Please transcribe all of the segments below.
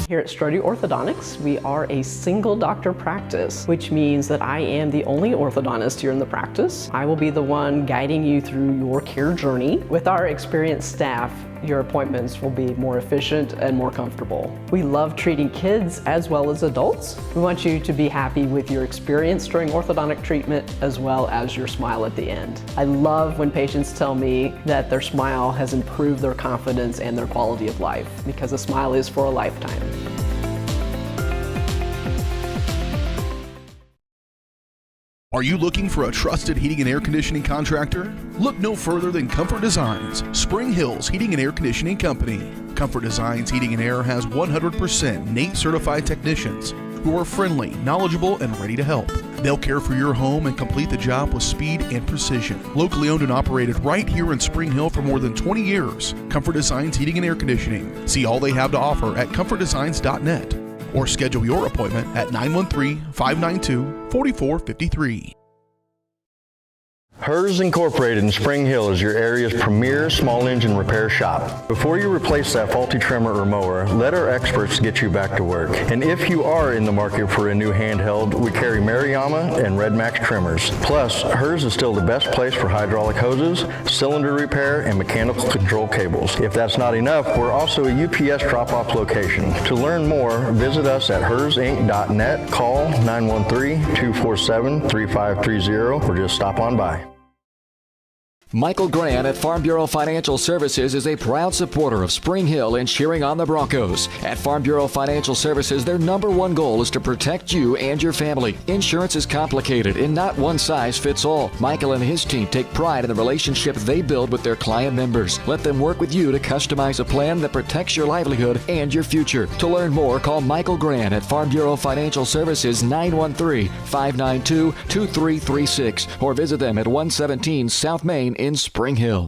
Here at Strody Orthodontics, we are a single doctor practice, which means that I am the only orthodontist here in the practice. I will be the one guiding you through your care journey. With our experienced staff, your appointments will be more efficient and more comfortable. We love treating kids as well as adults. We want you to be happy with your experience during orthodontic treatment as well as your smile at the end. I love when patients tell me that their smile has improved their confidence and their quality of life, because a smile is for a lifetime. Are you looking for a trusted heating and air conditioning contractor? Look no further than Comfort Designs, Spring Hill's Heating and Air Conditioning Company. Comfort Designs Heating and Air has 100% NATE certified technicians who are friendly, knowledgeable, and ready to help. They'll care for your home and complete the job with speed and precision. Locally owned and operated right here in Spring Hill for more than 20 years, Comfort Designs Heating and Air Conditioning. See all they have to offer at comfortdesigns.net. or schedule your appointment at 913-592-4453. Hers Incorporated in Spring Hill is your area's premier small engine repair shop. Before you replace that faulty trimmer or mower, let our experts get you back to work. And if you are in the market for a new handheld, we carry Maruyama and Red Max trimmers. Plus, Hers is still the best place for hydraulic hoses, cylinder repair, and mechanical control cables. If that's not enough, we're also a UPS drop-off location. To learn more, visit us at hersinc.net, call 913-247-3530, or just stop on by. Michael Grant at Farm Bureau Financial Services is a proud supporter of Spring Hill and cheering on the Broncos. At Farm Bureau Financial Services, their number one goal is to protect you and your family. Insurance is complicated and not one size fits all. Michael and his team take pride in the relationship they build with their client members. Let them work with you to customize a plan that protects your livelihood and your future. To learn more, call Michael Grant at Farm Bureau Financial Services 913-592-2336 or visit them at 117 South Main in Spring Hill.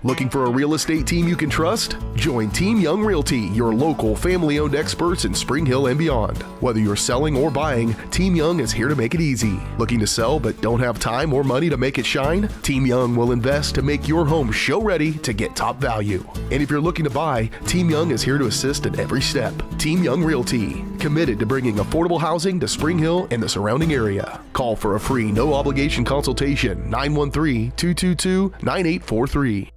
Looking for a real estate team you can trust? Join Team Young Realty, your local family-owned experts in Spring Hill and beyond. Whether you're selling or buying, Team Young is here to make it easy. Looking to sell but don't have time or money to make it shine? Team Young will invest to make your home show ready to get top value. And if you're looking to buy, Team Young is here to assist at every step. Team Young Realty, committed to bringing affordable housing to Spring Hill and the surrounding area. Call for a free no-obligation consultation, 913-222-9843.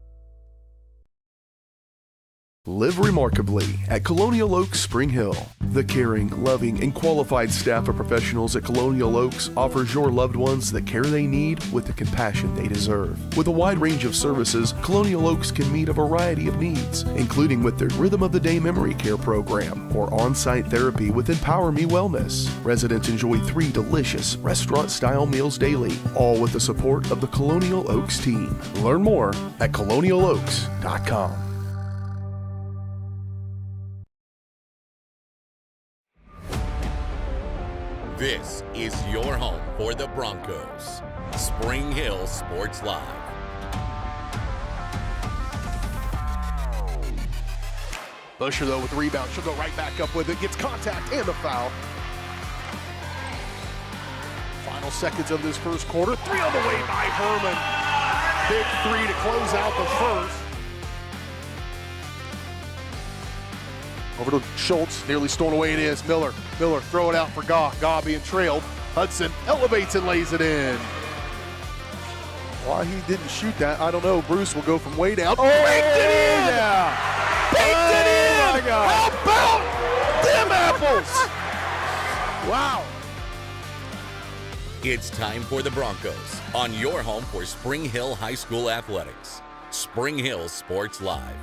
Live remarkably at Colonial Oaks, Spring Hill. The caring, loving, and qualified staff of professionals at Colonial Oaks offers your loved ones the care they need with the compassion they deserve. With a wide range of services, Colonial Oaks can meet a variety of needs, including with their Rhythm of the Day memory care program or on-site therapy with Empower Me Wellness. Residents enjoy 3 delicious restaurant-style meals daily, all with the support of the Colonial Oaks team. Learn more at colonialoaks.com. This is your home for the Broncos. Spring Hill Sports Live. Busher, though, with the rebound. She'll go right back up with it. Gets contact and a foul. Final seconds of this first quarter. 3 on the way by Herman. Big 3 to close out the first. Over to Schultz, nearly stolen away it is. Miller, throw it out for Gaw. Gaw being trailed. Hudson elevates and lays it in. Why he didn't shoot that, I don't know. Bruce will go from way down. Oh, baked it in! Yeah. Baked it in! My God. How about them apples? Wow. It's time for the Broncos on your home for Spring Hill High School Athletics. Spring Hill Sports Live.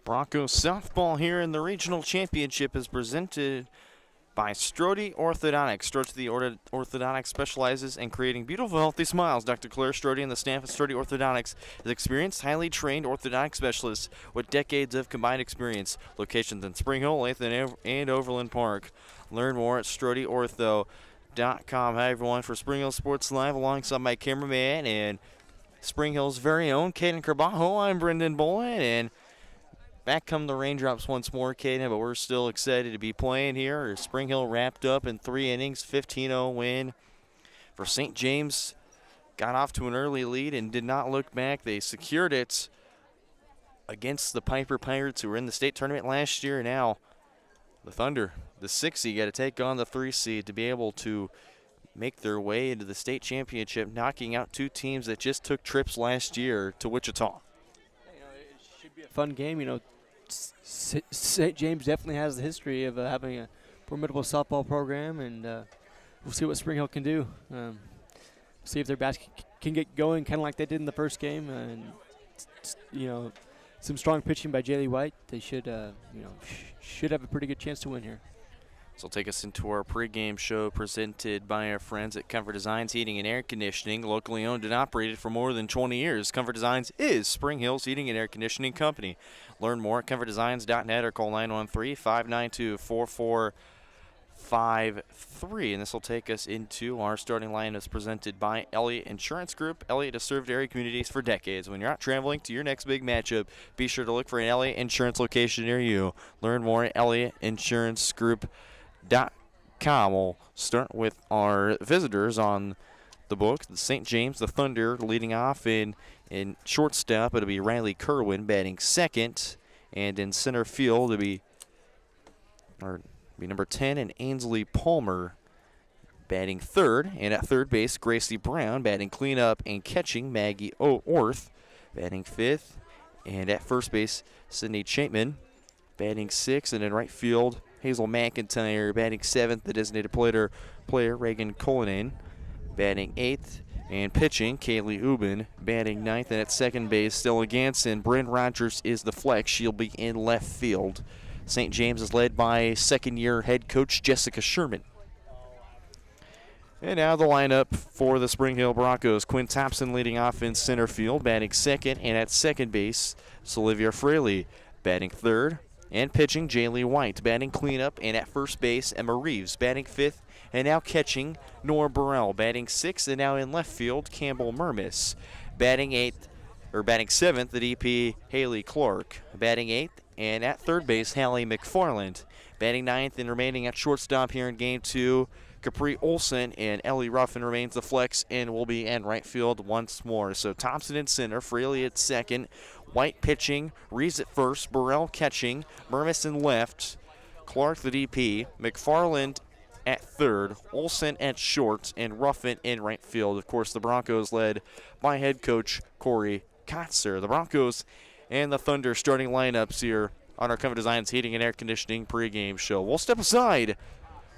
Broncos softball here in the regional championship is presented by Strody Orthodontics. Strody Orthodontics specializes in creating beautiful, healthy smiles. Dr. Claire Strody and the staff of Strody Orthodontics is experienced, highly trained orthodontic specialists with decades of combined experience. Locations in Spring Hill, Latham, and Overland Park. Learn more at StrodyOrtho.com. Hi, everyone, for Spring Hill Sports Live, alongside my cameraman and Spring Hill's very own Caden Carbajo. I'm Brendan Bolin, and back come the raindrops once more, Caden, but we're still excited to be playing here. Spring Hill wrapped up in 3 innings, 15-0 win for St. James. Got off to an early lead and did not look back. They secured it against the Piper Pirates, who were in the state tournament last year. Now the Thunder, the 6 seed, got to take on the 3 seed to be able to make their way into the state championship, knocking out 2 teams that just took trips last year to Wichita. It should be a fun game. St. James definitely has the history of having a formidable softball program, and we'll see what Spring Hill can do. See if their basket can get going, kind of like they did in the first game, and some strong pitching by Jaylee White. They should have a pretty good chance to win here. This will take us into our pregame show presented by our friends at Comfort Designs Heating and Air Conditioning, locally owned and operated for more than 20 years. Comfort Designs is Spring Hill's heating and air conditioning company. Learn more at comfortdesigns.net or call 913-592-4453. And this will take us into our starting line as presented by Elliott Insurance Group. Elliott has served area communities for decades. When you're out traveling to your next big matchup, be sure to look for an Elliott Insurance location near you. Learn more at ElliottInsuranceGroup.com. We'll start with our visitors on the book. The St. James, the Thunder, leading off in shortstop. It'll be Riley Kerwin batting second, and in center field it'll be number 10 and Ainsley Palmer batting third, and at third base Gracie Brown batting cleanup and catching Maggie Orth batting fifth, and at first base Sydney Chapman batting sixth, and in right field Hazel McIntyre batting seventh, the designated player Reagan Cullinan batting eighth, and pitching Kaylee Ubin batting ninth, and at second base Stella Ganson. Bryn Rogers is the flex. She'll be in left field. St. James is led by second-year head coach Jessica Sherman. And now the lineup for the Spring Hill Broncos. Quinn Thompson leading off in center field, batting second, and at second base Sylvia Fraley batting third. And pitching, Jaylee White batting cleanup, and at first base, Emma Reeves batting fifth, and now catching, Nora Burrell batting sixth, and now in left field, Campbell Murmis batting seventh, the DP, Haley Clark batting eighth, and at third base, Hallie McFarland batting ninth, and remaining at shortstop here in Game 2, Capri Olson, and Ellie Ruffin remains the flex and will be in right field once more. So Thompson in center, Fraley at second, White pitching, Reeves at first, Burrell catching, Murmis in left, Clark the DP, McFarland at third, Olsen at short, and Ruffin in right field. Of course, the Broncos led by head coach Corey Kotzer. The Broncos and the Thunder starting lineups here on our Comfort Designs Heating and Air Conditioning pregame show. We'll step aside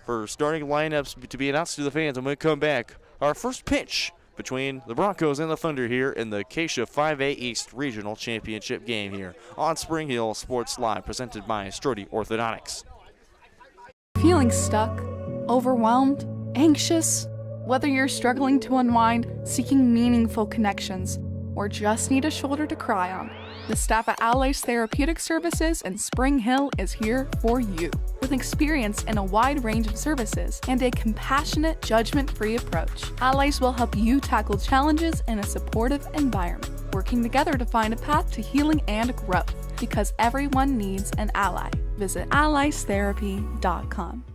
for starting lineups to be announced to the fans, and when we come back, our first pitch between the Broncos and the Thunder here in the Acacia 5A East Regional Championship game here on Spring Hill Sports Live, presented by Strode Orthodontics. Feeling stuck, overwhelmed, anxious? Whether you're struggling to unwind, seeking meaningful connections, or just need a shoulder to cry on, the staff at Allies Therapeutic Services in Spring Hill is here for you. With experience in a wide range of services and a compassionate, judgment-free approach, Allies will help you tackle challenges in a supportive environment, working together to find a path to healing and growth, because everyone needs an ally. Visit alliestherapy.com.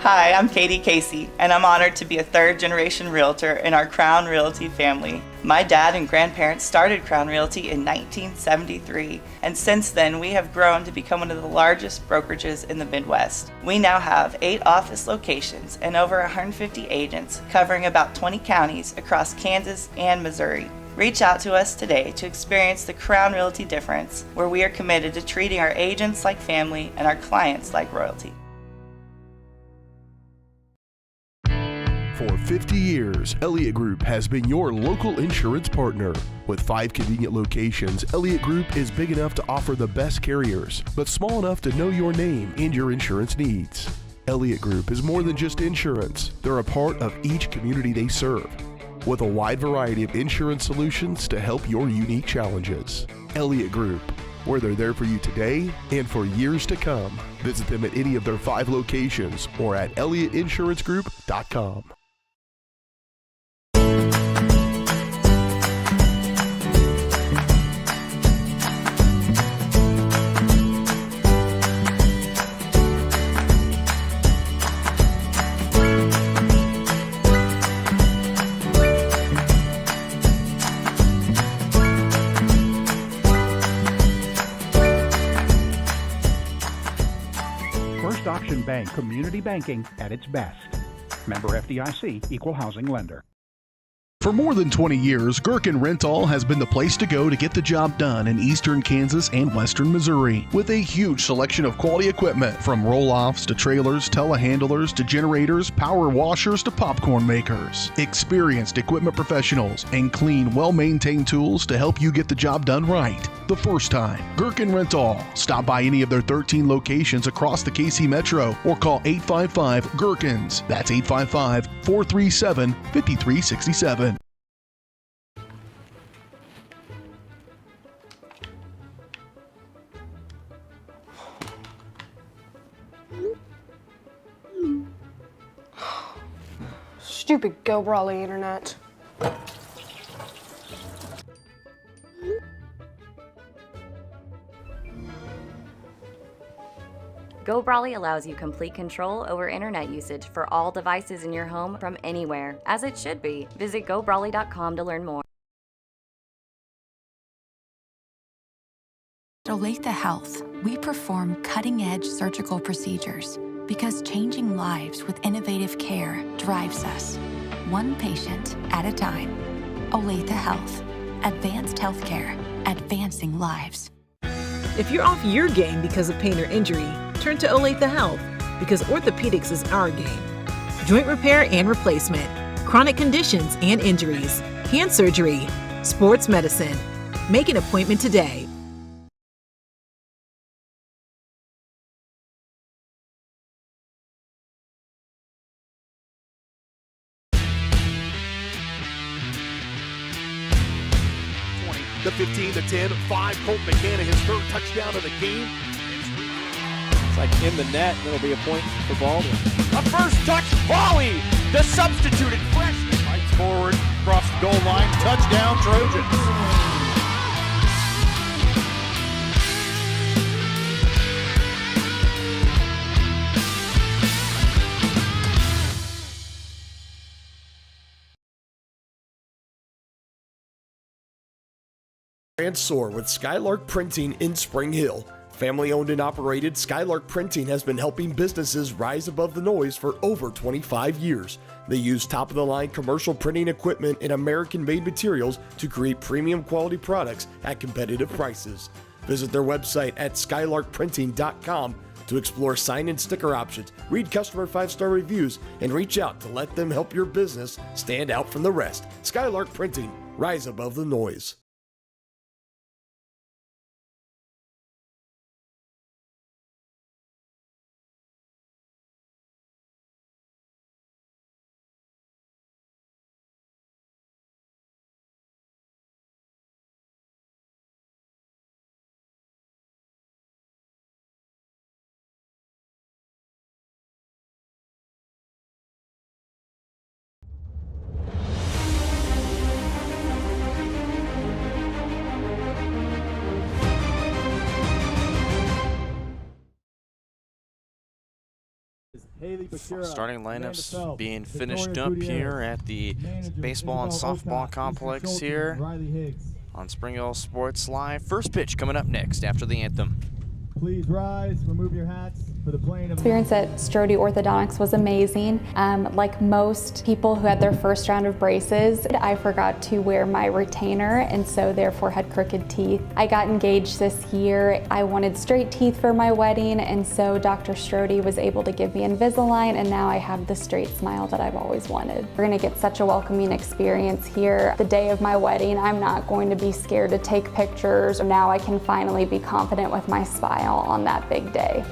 Hi, I'm Katie Casey, and I'm honored to be a third-generation realtor in our Crown Realty family. My dad and grandparents started Crown Realty in 1973, and since then we have grown to become one of the largest brokerages in the Midwest. We now have 8 office locations and over 150 agents covering about 20 counties across Kansas and Missouri. Reach out to us today to experience the Crown Realty difference, where we are committed to treating our agents like family and our clients like royalty. For 50 years, Elliott Group has been your local insurance partner. With 5 convenient locations, Elliott Group is big enough to offer the best carriers, but small enough to know your name and your insurance needs. Elliott Group is more than just insurance. They're a part of each community they serve, with a wide variety of insurance solutions to help your unique challenges. Elliott Group, where they're there for you today and for years to come. Visit them at any of their 5 locations or at ElliottInsuranceGroup.com. First Option Bank, community banking at its best. Member FDIC, equal housing lender. For more than 20 years, Gherkin Rental has been the place to go to get the job done in eastern Kansas and western Missouri. With a huge selection of quality equipment, from roll-offs to trailers, telehandlers to generators, power washers to popcorn makers. Experienced equipment professionals and clean, well-maintained tools to help you get the job done right the first time. Gherkin Rental. Stop by any of their 13 locations across the KC Metro or call 855-GHERKINS. That's 855-437-5367. Stupid Go Brawley internet. Go Brawley allows you complete control over internet usage for all devices in your home from anywhere, as it should be. Visit GoBrawley.com to learn more. At Olathe Health, we perform cutting-edge surgical procedures because changing lives with innovative care drives us, one patient at a time. Olathe Health. Advanced healthcare. Advancing lives. If you're off your game because of pain or injury, turn to Olathe Health, because orthopedics is our game. Joint repair and replacement, chronic conditions and injuries, hand surgery, sports medicine. Make an appointment today. The 15-10, 5, Colt McCann, his third touchdown of the game. It's like in the net, it'll be a point for Baldwin. A first touch volley. The substituted freshman fights forward across the goal line. Touchdown Trojans. And soar with Skylark Printing in Spring Hill. Family owned and operated, Skylark Printing has been helping businesses rise above the noise for over 25 years. They use top of the line commercial printing equipment and American made materials to create premium quality products at competitive prices. Visit their website at skylarkprinting.com to explore sign and sticker options, read customer 5-star reviews, and reach out to let them help your business stand out from the rest. Skylark Printing, rise above the noise. Starting lineups being finished up here at the baseball and softball complex here on Spring Hill Sports Live. First pitch coming up next after the anthem. Please rise, remove your hats for the playing of... Experience at Strode Orthodontics was amazing. Like most people who had their first round of braces, I forgot to wear my retainer and so therefore had crooked teeth. I got engaged this year. I wanted straight teeth for my wedding, and so Dr. Strode was able to give me Invisalign, and now I have the straight smile that I've always wanted. We're gonna get such a welcoming experience here. The day of my wedding, I'm not going to be scared to take pictures. Now I can finally be confident with my smile on that big day.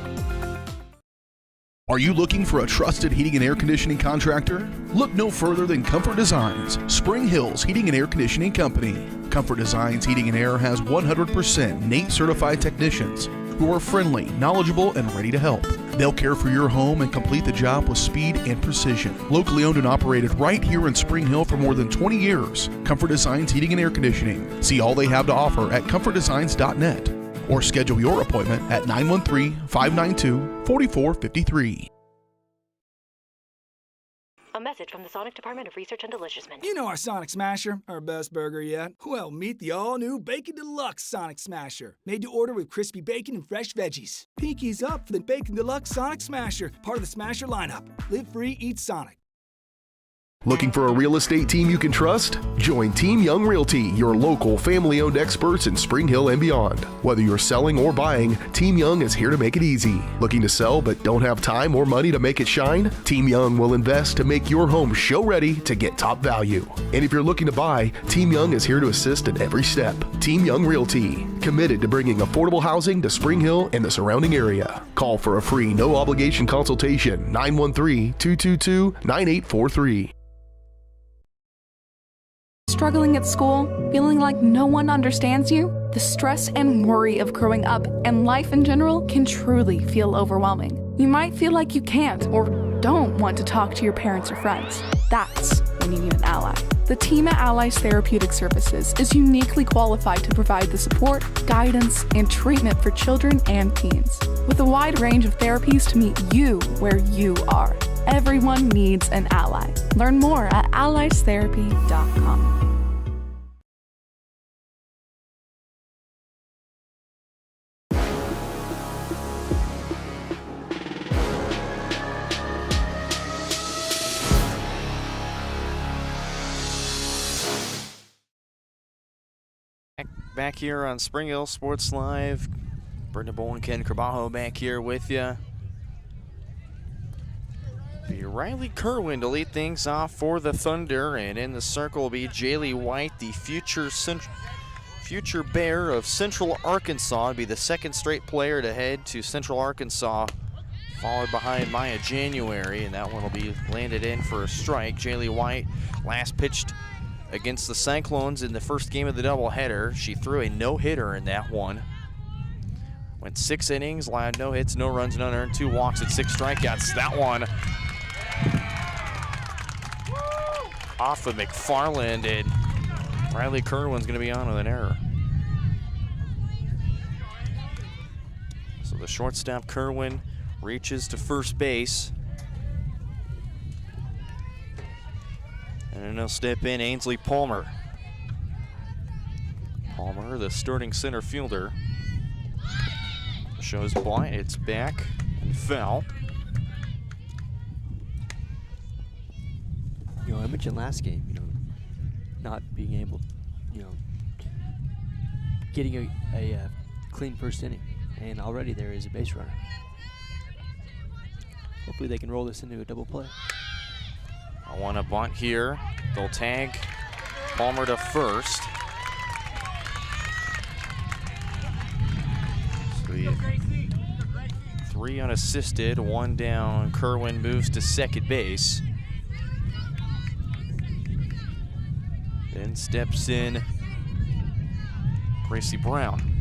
Are you looking for a trusted heating and air conditioning contractor? Look no further than Comfort Designs, Spring Hill's heating and air conditioning company. Comfort Designs Heating and Air has 100% NATE certified technicians who are friendly, knowledgeable, and ready to help. They'll care for your home and complete the job with speed and precision. Locally owned and operated right here in Spring Hill for more than 20 years, Comfort Designs Heating and Air Conditioning. See all they have to offer at comfortdesigns.net. Or schedule your appointment at 913-592-4453. message from the Sonic Department of Research and Deliciousness. You know our Sonic Smasher, our best burger yet. Well, meet the all-new Bacon Deluxe Sonic Smasher. Made to order with crispy bacon and fresh veggies. Pinkies up for the Bacon Deluxe Sonic Smasher, part of the Smasher lineup. Live free, eat Sonic. Looking for a real estate team you can trust? Join Team Young Realty, your local family-owned experts in Spring Hill and beyond. Whether you're selling or buying, Team Young is here to make it easy. Looking to sell but don't have time or money to make it shine? Team Young will invest to make your home show-ready to get top value. And if you're looking to buy, Team Young is here to assist in every step. Team Young Realty, committed to bringing affordable housing to Spring Hill and the surrounding area. Call for a free, no-obligation consultation, 913-222-9843. Struggling at school? Feeling like no one understands you? The stress and worry of growing up and life in general can truly feel overwhelming. You might feel like you can't or don't want to talk to your parents or friends. That's when you need an ally. The team at Allies Therapeutic Services is uniquely qualified to provide the support, guidance, and treatment for children and teens. With a wide range of therapies to meet you where you are. Everyone needs an ally. Learn more at alliestherapy.com. Back here on Spring Hill Sports Live, Brenda Bowl and Ken Carbajo back here with you. Be Riley Kerwin to lead things off for the Thunder, and in the circle will be Jaylee White, the future Bear of Central Arkansas. Be the second straight player to head to Central Arkansas, followed behind Maya January, and that one will be landed in for a strike. Jaylee White last pitched against the Cyclones in the first game of the doubleheader. She threw a no-hitter in that one. Went 6 innings, allowed no hits, no runs, none earned, 2 walks and 6 strikeouts. That one off of McFarland, and Riley Kerwin's going to be on with an error. So the shortstop Kerwin reaches to first base. And then he'll step in Ainsley Palmer. Palmer, the starting center fielder. Shows blind, it's back and foul. You know, I mentioned last game, you know, not being able, you know, getting a clean first inning. And already there is a base runner. Hopefully they can roll this into a double play. I want a bunt here. They'll tag Palmer to first. So we have 3 unassisted, 1 down. Kerwin moves to second base. Then steps in Gracie Brown.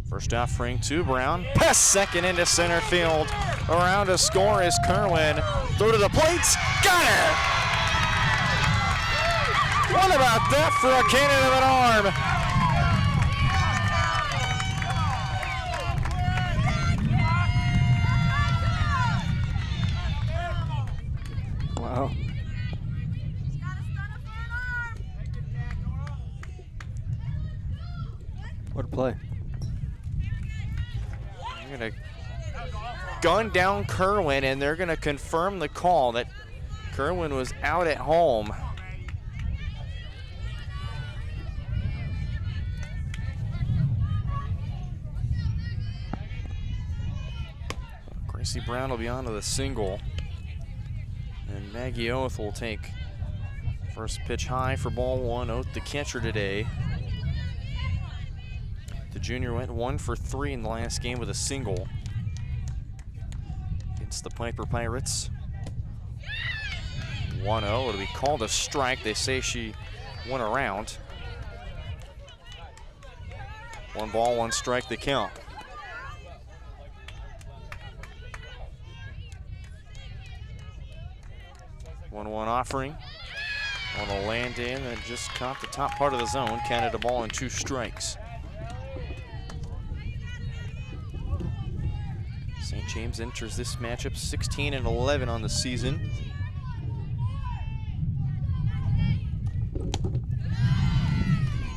First offering to Brown. Pass second into center field. Around to score is Kerwin. Throw to the plates. Got it! What about that for a cannon of an arm? Wow. What a play. They're going to gun down Kerwin, and they're going to confirm the call that Kerwin was out at home. Gracie Brown will be on to the single. And Maggie Oath will take first pitch high for ball 1. Oath the catcher today. The junior went 1 for 3 in the last game with a single against the Piper Pirates. 1-0, it'll be called a strike. They say she went around. 1 ball, 1 strike, the count. One offering. On a land in and just caught the top part of the zone. Counted a ball and 2 strikes. St. James enters this matchup 16-11 on the season.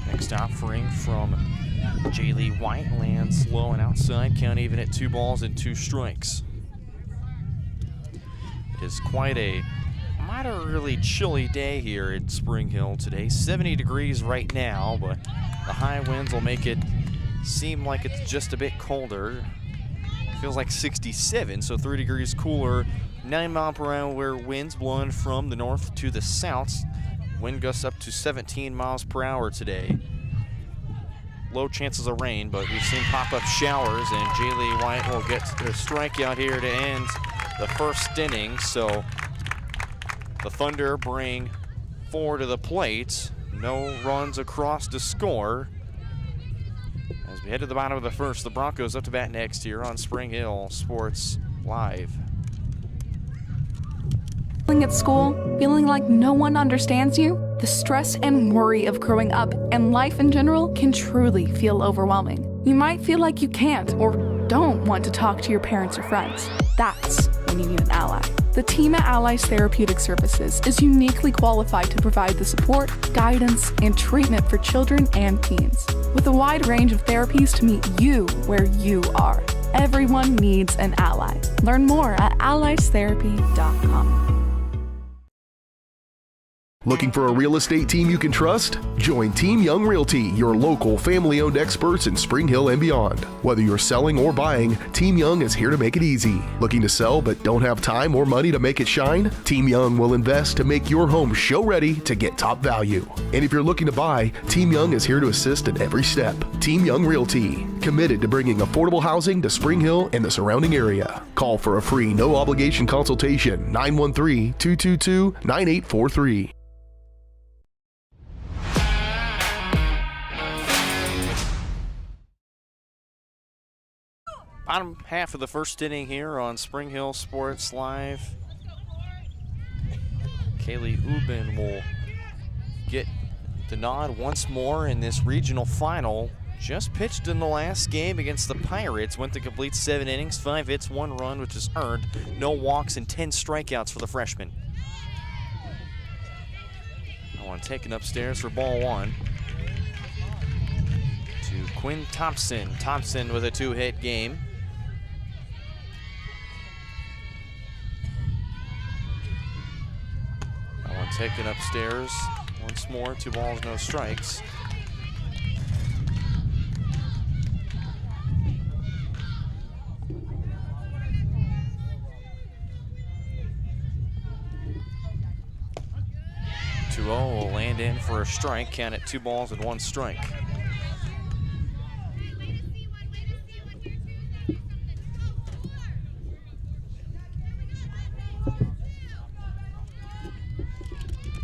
Next offering from Jaylee White lands low and outside, count even at 2 balls and 2 strikes. It is quite a moderately chilly day here at Spring Hill today. 70 degrees right now, but the high winds will make it seem like it's just a bit colder. Feels like 67, so 3 degrees cooler. 9-mile-per-hour winds blowing from the north to the south. Wind gusts up to 17 miles per hour today. Low chances of rain, but we've seen pop-up showers, and Jaylee White will get a strikeout here to end the first inning. So the Thunder bring 4 to the plate. No runs across to score. As we head to the bottom of the first, the Broncos up to bat next here on Spring Hill Sports Live. At school, feeling like no one understands you? The stress and worry of growing up and life in general can truly feel overwhelming. You might feel like you can't or don't want to talk to your parents or friends. That's when you need an ally. The team at Allies Therapeutic Services is uniquely qualified to provide the support, guidance, and treatment for children and teens. With a wide range of therapies to meet you where you are. Everyone needs an ally. Learn more at alliestherapy.com. Looking for a real estate team you can trust? Join Team Young Realty, your local family-owned experts in Spring Hill and beyond. Whether you're selling or buying, Team Young is here to make it easy. Looking to sell but don't have time or money to make it shine? Team Young will invest to make your home show ready to get top value. And if you're looking to buy, Team Young is here to assist at every step. Team Young Realty, committed to bringing affordable housing to Spring Hill and the surrounding area. Call for a free no-obligation consultation, 913-222-9843. Bottom half of the first inning here on Spring Hill Sports Live. Kaylee Ubin will get the nod once more in this regional final. Just pitched in the last game against the Pirates. Went to complete 7 innings, 5 hits, 1 run, which is earned. No walks and 10 strikeouts for the freshman. I want to take it upstairs for ball 1. To Quinn Thompson. Thompson with a 2-hit game. Taken upstairs once more, 2 balls, no strikes. Will land in for a strike, count at 2 balls and 1 strike.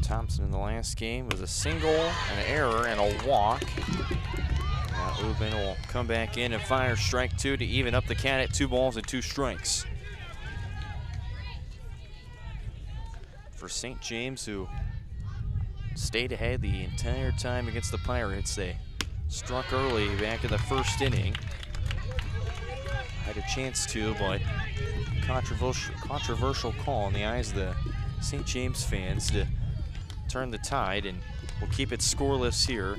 Thompson in the last game was a single, an error, and a walk. Now Ubin will come back in and fire strike 2 to even up the count at 2 balls and 2 strikes. For St. James, who stayed ahead the entire time against the Pirates, they struck early back in the first inning. Had a chance to, but controversial call in the eyes of the St. James fans to turn the tide, and we'll keep it scoreless here.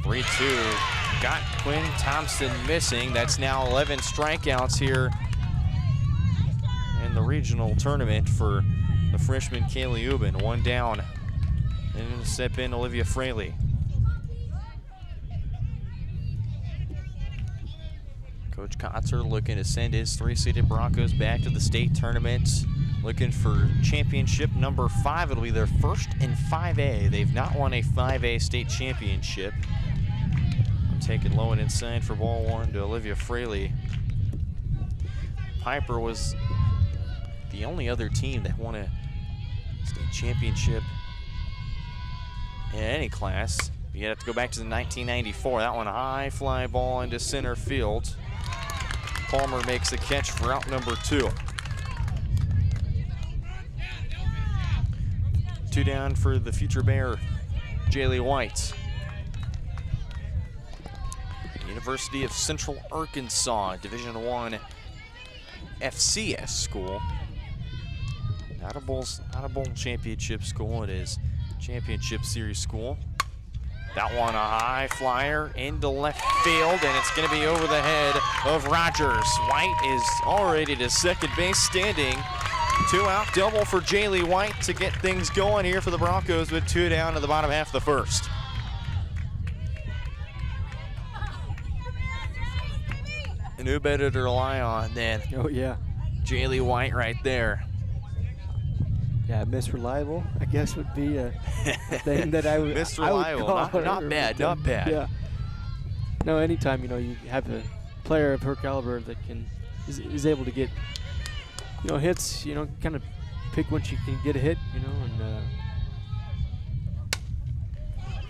3-2. Got Quinn Thompson missing. That's now 11 strikeouts here in the regional tournament for the freshman Kaylee Ubin. 1 down. And to step in Olivia Fraley. Coach Kotzer looking to send his 3-seeded Broncos back to the state tournament. Looking for championship number 5. It'll be their first in 5A. They've not won a 5A state championship. I'm taking low and inside for ball 1 to Olivia Fraley. Piper was the only other team that won a state championship in any class. You have to go back to the 1994. That one, a high fly ball into center field. Palmer makes the catch for out number 2. 2 down for the future Bear, Jaylee White. University of Central Arkansas, Division I FCS school. Not a bowl championship school, it is championship series school. That one a high flyer into left field, and it's going to be over the head of Rogers. White is already to second base standing. 2-out double for Jaylee White to get things going here for the Broncos with 2 down to the bottom half of the first. And who better to rely on than Jaylee White right there. Yeah, Miss Reliable, I guess, would be a thing that I would. Miss Reliable, not bad, not bad. Yeah. No, anytime you have a player of her caliber that is able to get hits, kind of pick when she can get a hit, and.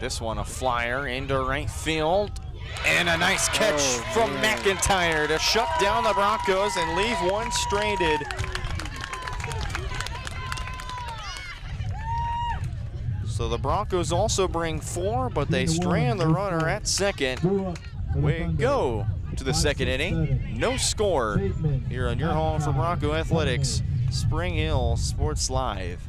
This one a flyer into right field, and a nice catch from McIntyre to shut down the Broncos and leave one stranded. So the Broncos also bring 4, but they strand the runner at second. We go to the second inning. No score here on your home for Bronco Athletics, Spring Hill Sports Live.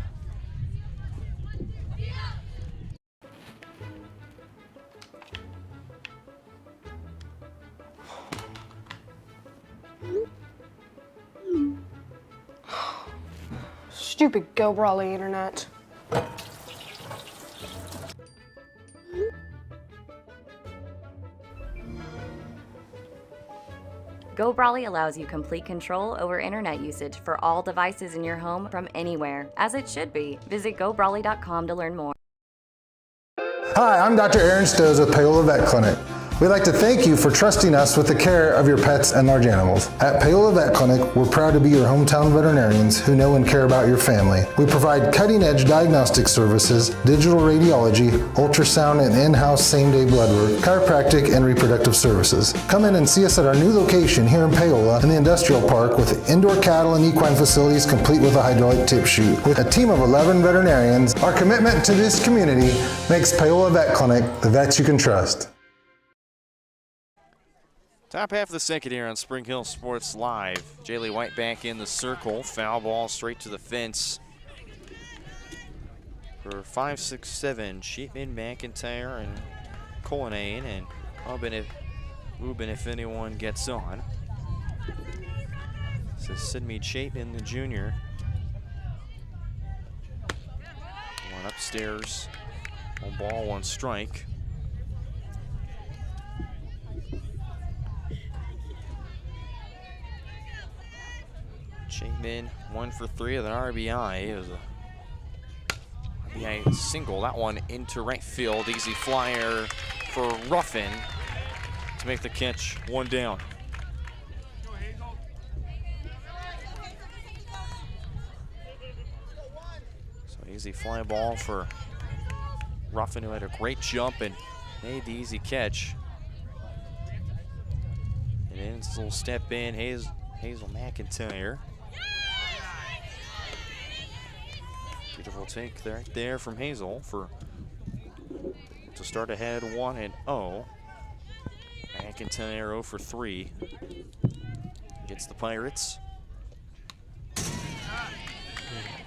Stupid Go Brawley internet. Go Brawley allows you complete control over internet usage for all devices in your home from anywhere, as it should be. Visit GoBrawley.com to learn more. Hi, I'm Dr. Aaron Stowe with Paola Vet Clinic. We'd like to thank you for trusting us with the care of your pets and large animals. At Paola Vet Clinic, we're proud to be your hometown veterinarians who know and care about your family. We provide cutting-edge diagnostic services, digital radiology, ultrasound, and in-house same-day blood work, chiropractic, and reproductive services. Come in and see us at our new location here in Paola in the Industrial Park with indoor cattle and equine facilities complete with a hydraulic tip chute. With a team of 11 veterinarians, our commitment to this community makes Paola Vet Clinic the vets you can trust. Top half of the second here on Spring Hill Sports Live. Jaylee White back in the circle. Foul ball straight to the fence. For 5, 6, 7, Sheepman, McIntyre, and Cullinane, and Ubin if anyone gets on. This is Sidney Chapin, the junior. One upstairs. 1 ball, 1 strike. Chapman 1 for 3 with an RBI. It was a RBI single. That one into right field. Easy flyer for Ruffin to make the catch. 1 down. So easy fly ball for Ruffin, who had a great jump and made the easy catch. And then it's a little step in. Hazel McIntyre. Beautiful take right there from Hazel to start ahead 1-0. McIntyre 0 for 3 against the Pirates.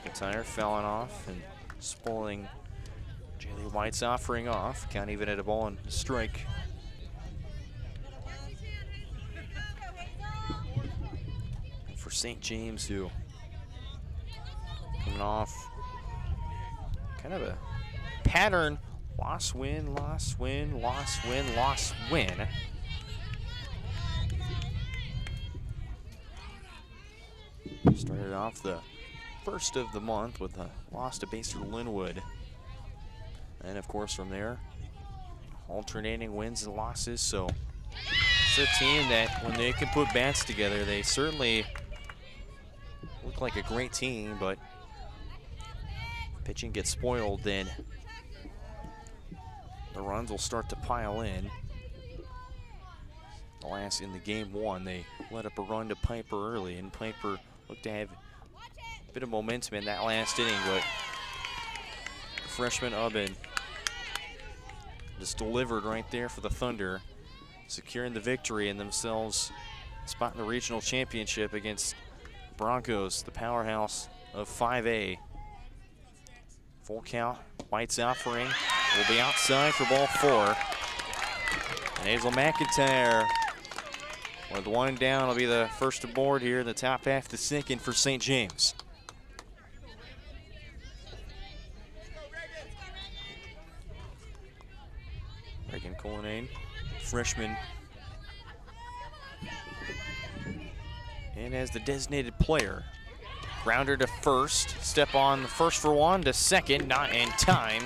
McIntyre fouling off and spoiling Jaylee White's offering off. Can't even hit a ball and a strike. And for St. James, who coming off kind of a pattern, loss, win, loss, win, loss, win, loss, win. Started off the first of the month with a loss to Baser Linwood. And of course from there, alternating wins and losses. So it's a team that when they can put bats together, they certainly look like a great team, but pitching gets spoiled, then the runs will start to pile in. In the game 1, they let up a run to Piper early, and Piper looked to have a bit of momentum in that last inning, but freshman Ubben just delivered right there for the Thunder. securing the victory and themselves a spot in the regional championship against Broncos, the powerhouse of 5A. Full count, White's offering, will be outside for ball 4. And Hazel McIntyre with one down will be the first aboard here in the top half of the second for St. James. Reagan Cullinane, freshman. And as the designated player, grounder to first, step on the first for one to second, not in time.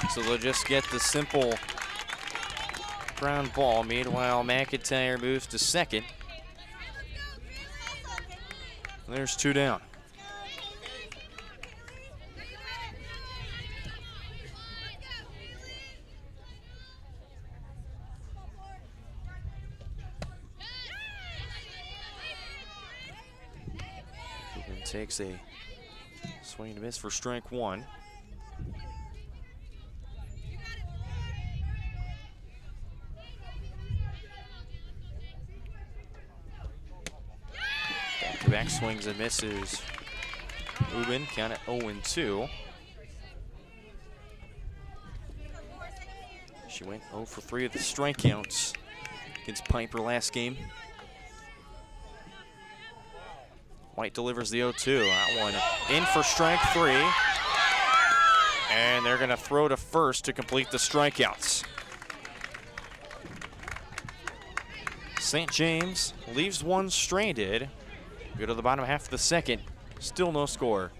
So they'll just get the simple ground ball. Meanwhile, McIntyre moves to second. There's 2 down. Ruben takes a swing and a miss for strike 1. Back swings and misses. Ruben count at 0-2. She went 0 for 3 of the strikeouts against Piper last game. White delivers the 0-2. That one in for strike 3. And they're going to throw to first to complete the strikeouts. St. James leaves one stranded. Go to the bottom half of the second. Still no score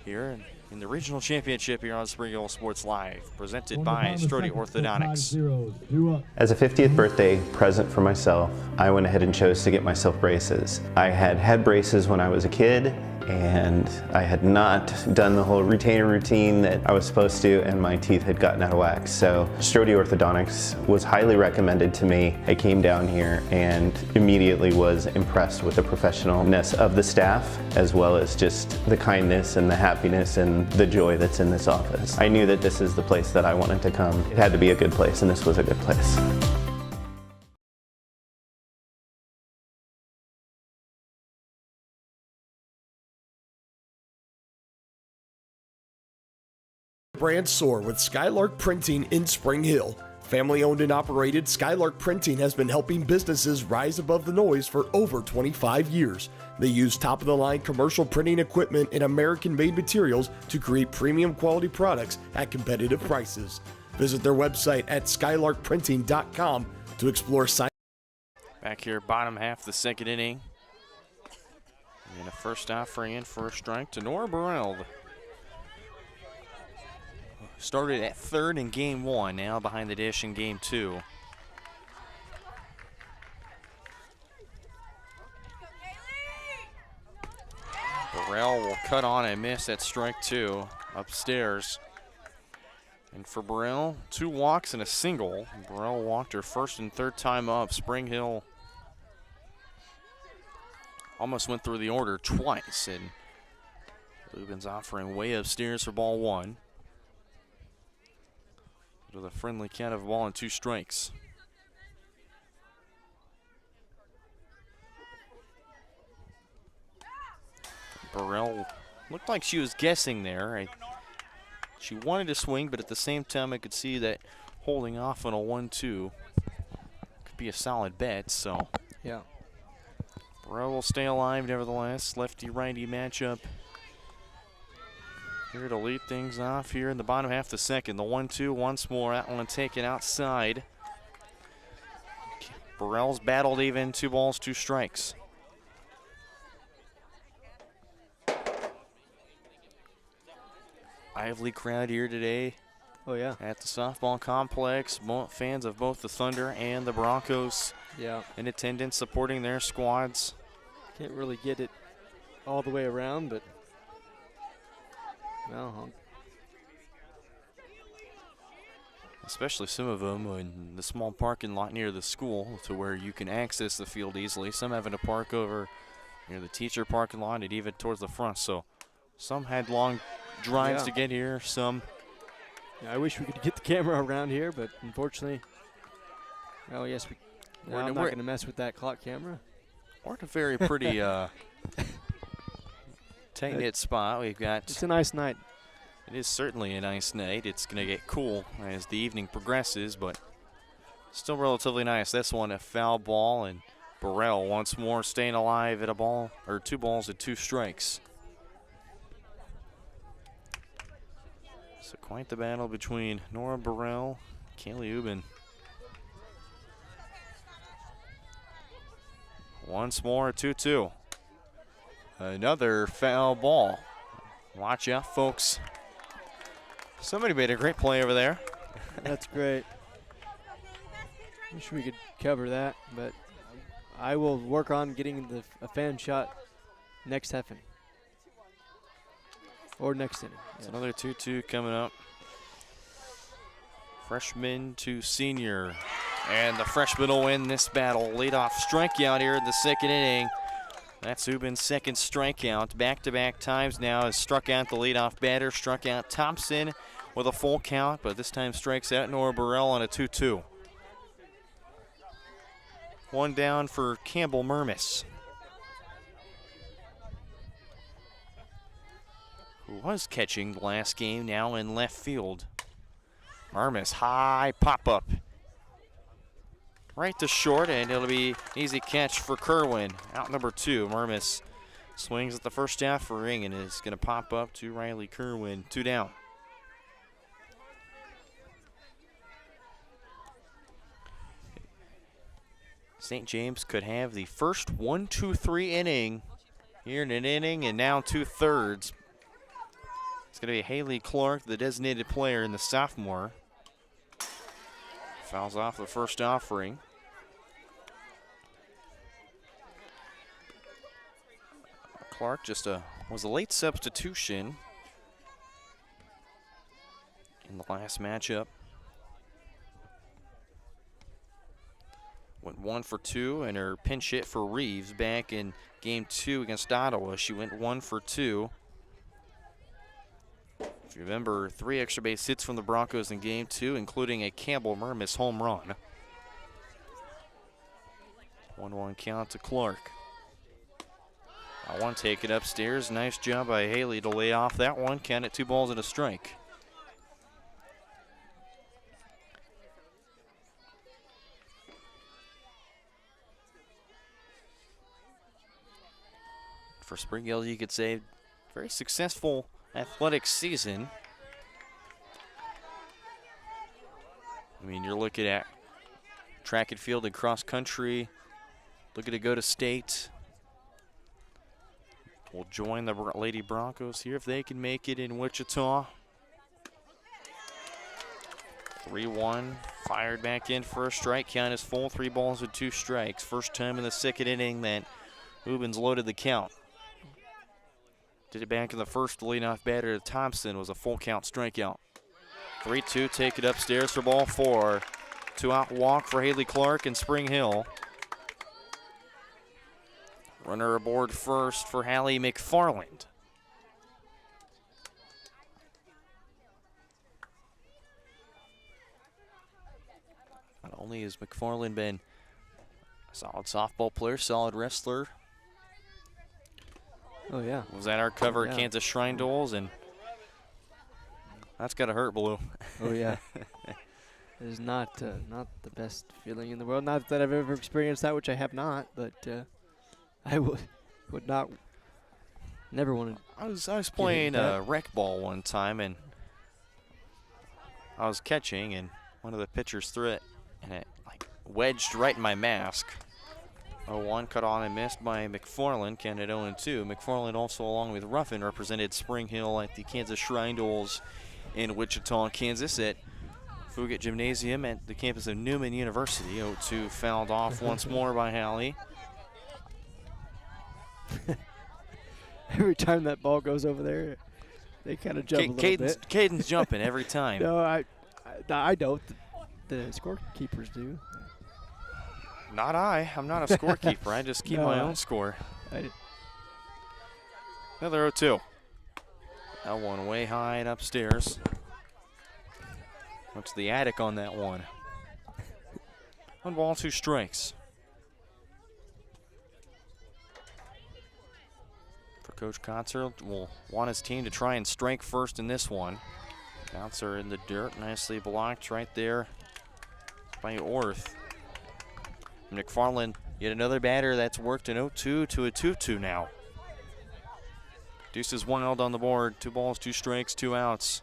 here in the regional championship here on Spring Hill Sports Live, presented by Strode Orthodontics. As a 50th birthday present for myself, I went ahead and chose to get myself braces. I had braces when I was a kid, and I had not done the whole retainer routine that I was supposed to, and my teeth had gotten out of whack. So Strode Orthodontics was highly recommended to me. I came down here and immediately was impressed with the professionalness of the staff, as well as just the kindness and the happiness and the joy that's in this office. I knew that this is the place that I wanted to come. It had to be a good place, and this was a good place. Brand soar with Skylark Printing in Spring Hill. Family owned and operated, Skylark Printing has been helping businesses rise above the noise for over 25 years. They use top of the line commercial printing equipment and American made materials to create premium quality products at competitive prices. Visit their website at skylarkprinting.com to explore science. Back here, bottom half of the second inning. And a first offering in for a strike to Nora Burrell. Started at third in game 1, now behind the dish in game 2. Burrell will cut on and miss at strike 2 upstairs. And for Burrell, 2 walks and a single. Burrell walked her first and third time up. Spring Hill almost went through the order twice, and Lubin's offering way upstairs for ball 1. With a friendly count of a ball and 2 strikes. Burrell looked like she was guessing there. She wanted to swing, but at the same time I could see that holding off on a 1-2 could be a solid bet, so. Yeah. Burrell will stay alive nevertheless. Lefty-righty matchup. Here to lead things off here in the bottom half of the second. The 1-2 once more. That one taken outside. Burrell's battled even. 2 balls, 2 strikes. Lively crowd here today. Oh, yeah. At the softball complex. Fans of both the Thunder and the Broncos. Yeah. In attendance supporting their squads. Can't really get it all the way around, but well, especially some of them in the small parking lot near the school to where you can access the field easily. Some having to park over near the teacher parking lot and even towards the front. So some had long drives to get here. Some. Yeah, I wish we could get the camera around here, but unfortunately, well, yes, we No, I'm not going to mess with that clock camera. We're at a very pretty tight-knit spot. We've got. It's a nice night. It is certainly a nice night. It's going to get cool as the evening progresses, but still relatively nice. This one, a foul ball, and Burrell once more staying alive at a ball, or 2 balls and 2 strikes. So quite the battle between Nora Burrell, Kaylee Ubin. Once more, 2-2. Another foul ball. Watch out, folks. Somebody made a great play over there. That's great. Wish we could cover that, but I will work on getting a fan shot next half inning. Or next inning. It's another 2-2 coming up. Freshman to senior. And the freshman will win this battle. Leadoff strikeout here in the 2nd inning. That's Ubin's 2nd strikeout. Back-to-back times now has struck out the leadoff batter, struck out Thompson with a full count, but this time strikes out Nora Burrell on a 2-2. 1 down for Campbell Mermis, who was catching the last game, now in left field. Mermis, high pop-up. Right to short, and it'll be an easy catch for Kerwin. Out number 2, Mermis swings at the first offering and is going to pop up to Riley Kerwin. 2 down. St. James could have the first 1-2-3 inning here in an inning and now 2/3. It's going to be Haley Clark, the designated player, and the sophomore. Fouls off the first offering. Clark just was a late substitution in the last matchup. Went 1 for 2 in her pinch hit for Reeves back in game 2 against Ottawa. She went 1 for 2. If you remember, 3 extra base hits from the Broncos in game 2, including a Campbell Mermis home run. 1-1 count to Clark. That one taken upstairs. Nice job by Haley to lay off that one. Count it 2 balls and a strike. For Spring Hill, you could say very successful athletic season. I mean, you're looking at track and field and cross country, looking to go to state. We'll join the Lady Broncos here if they can make it in Wichita. 3-1, fired back in for a strike. Count is full, 3 balls and 2 strikes. First time in the 2nd inning that Ubin's loaded the count. Did it back in the first. The leadoff batter, Thompson, was a full count strikeout. 3-2, take it upstairs for ball 4. 2-out walk for Haley Clark and Spring Hill. Runner aboard first for Hallie McFarland. Not only has McFarland been a solid softball player, solid wrestler. Oh, yeah. Was at our cover yeah. at Kansas Shrine Duels, and that's got to hurt, Blue. Oh, yeah. It is not the best feeling in the world. Not that I've ever experienced that, which I have not, but I would not, never want to. I was playing rec ball one time, and I was catching, and one of the pitchers threw it, and it like wedged right in my mask. 0-1 cut on and missed by McFarland. Counted 0-2. McFarland also, along with Ruffin, represented Spring Hill at the Kansas Shrine Duels in Wichita, Kansas at Fugate Gymnasium at the campus of Newman University. 0-2 fouled off once more by Hallie. Every time that ball goes over there, they kind of jump a little bit. Caden's jumping every time. No, I don't. The scorekeepers do. Not I. I'm not a scorekeeper. I just keep my own score. Another 0-2. That one way high and upstairs. What's the attic on that one? 1 ball, 2 strikes. For Coach Kotzer, will want his team to try and strike first in this one. Bouncer in the dirt, nicely blocked right there by Orth. McFarland, yet another batter that's worked an 0-2 to a 2-2 now. Deuces wild on the board. 2 balls, 2 strikes, 2 outs.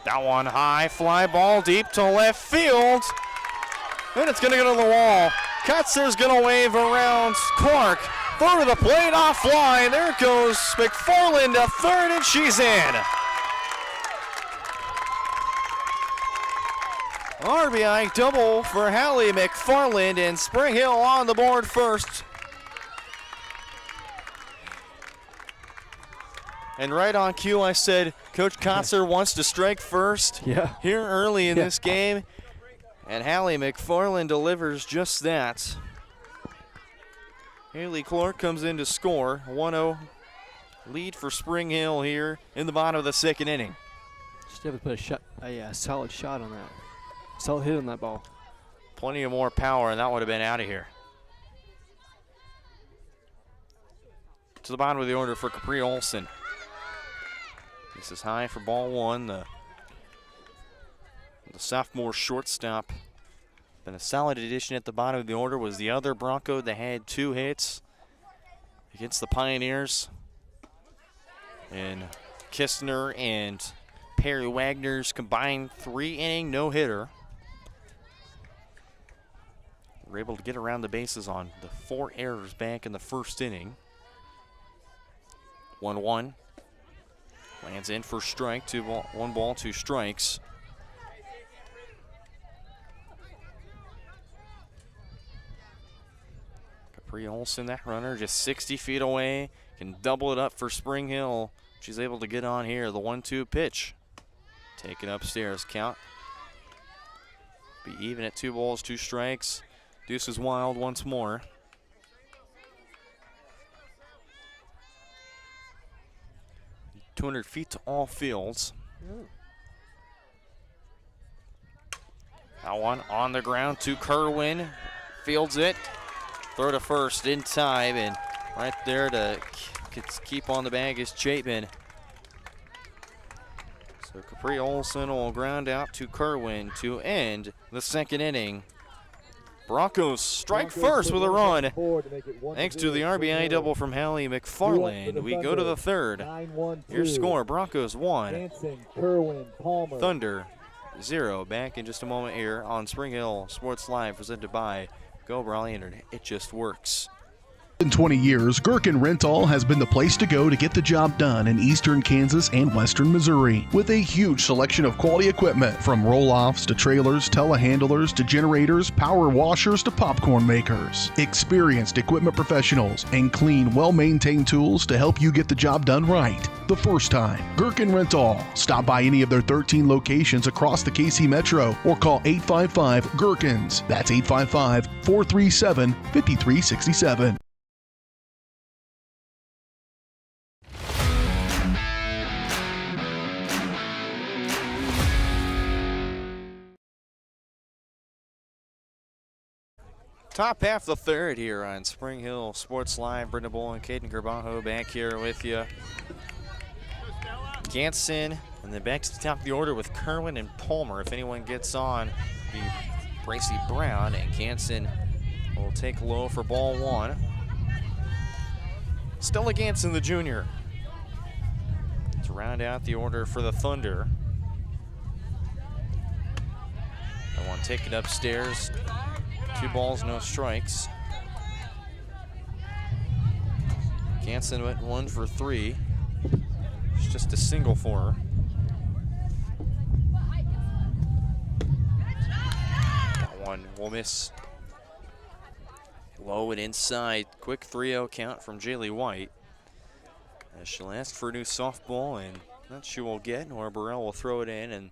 That one high, fly ball deep to left field. And it's going to go to the wall. Kutzer's going to wave around Clark. Throw to the plate, offline. There goes McFarland to third, and she's in. RBI double for Hallie McFarland, and Spring Hill on the board first. And right on cue, I said Coach Kotzer wants to strike first here early in this game. And Hallie McFarland delivers just that. Haley Clark comes in to score. 1-0 lead for Spring Hill here in the bottom of the 2nd inning. Just able to put a solid shot on that. Solid hit on that ball. Plenty of more power, and that would have been out of here. To the bottom of the order for Capri Olson. This is high for ball 1. The sophomore shortstop. Been a solid addition at the bottom of the order. Was the other Bronco that had 2 hits against the Pioneers. And Kistner and Perry Wagner's combined 3-inning no-hitter. We're able to get around the bases on the 4 errors back in the 1st inning. 1-1. Lands in for strike. 1 ball, 2 strikes. Capri Olson, that runner, just 60 feet away. Can double it up for Spring Hill. She's able to get on here. The 1-2 pitch. Taken upstairs. Count. Be even at 2 balls, 2 strikes. Deuces wild once more. .200 feet to all fields. That one on the ground to Kerwin. Fields it. Throw to first in time, and right there to keep on the bag is Chapin. So Capri Olson will ground out to Kerwin to end the 2nd inning. Broncos strike first with a run. Thanks to the RBI double from Hallie McFarland. We go to the 3rd. Your score, Broncos 1, Thunder 0. Back in just a moment here on Spring Hill Sports Live, presented by Go Brawley Internet. It just works. In 20 years, Gherkin Rental has been the place to go to get the job done in eastern Kansas and western Missouri. With a huge selection of quality equipment, from roll-offs to trailers, telehandlers to generators, power washers to popcorn makers. Experienced equipment professionals and clean, well-maintained tools to help you get the job done right the first time. Gherkin Rental. Stop by any of their 13 locations across the KC Metro or call 855-GHERKINS. That's 855-437-5367. Top half the 3rd here on Spring Hill Sports Live. Brenda Bull and Caden Garbajo back here with you. Ganson and then back to the top of the order with Kerwin and Palmer. If anyone gets on, be Bracy Brown, and Ganson will take low for ball 1. Stella Ganson, the junior, to round out the order for the Thunder. That one taken upstairs. 2 balls, no strikes. Ganson went 1 for 3. It's just a single for her. That one will miss. Low and inside. Quick 3-0 count from Jaylee White. As she'll ask for a new softball, and that she will get, or Burrell will throw it in, and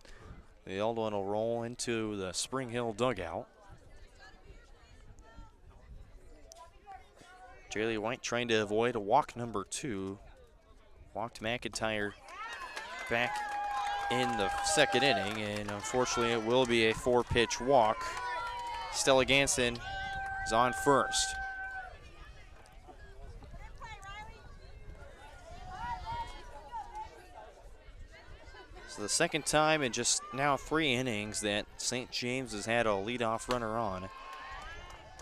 the old one will roll into the Spring Hill dugout. Jaylee White trying to avoid a walk number 2. Walked McIntyre back in the second inning, and unfortunately it will be a 4-pitch walk. Stella Ganson is on first. So the second time in just now 3 innings that St. James has had a leadoff runner on.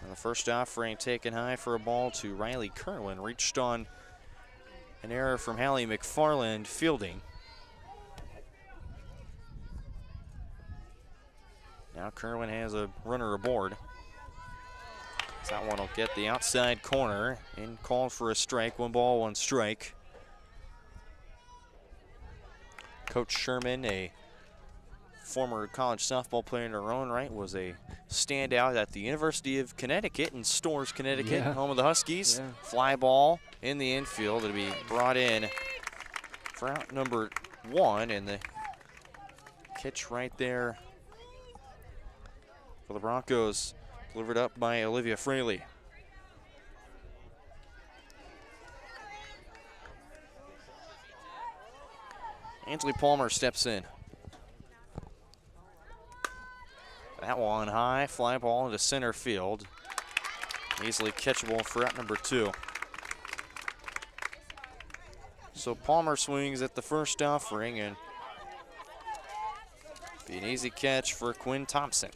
And the first offering taken high for a ball to Riley Kerwin. Reached on an error from Hallie McFarland fielding. Now Kerwin has a runner aboard. That one will get the outside corner and called for a strike. 1 ball, 1 strike. Coach Sherman, a former college softball player in her own right, was a standout at the University of Connecticut in Storrs, Connecticut, home of the Huskies. Fly ball in the infield. It'll be brought in for out number 1, and the catch right there for the Broncos, delivered up by Olivia Fraley. Ansley Palmer steps in. That one high, fly ball into center field. Easily catchable for out number 2. So Palmer swings at the first offering, and be an easy catch for Quinn Thompson.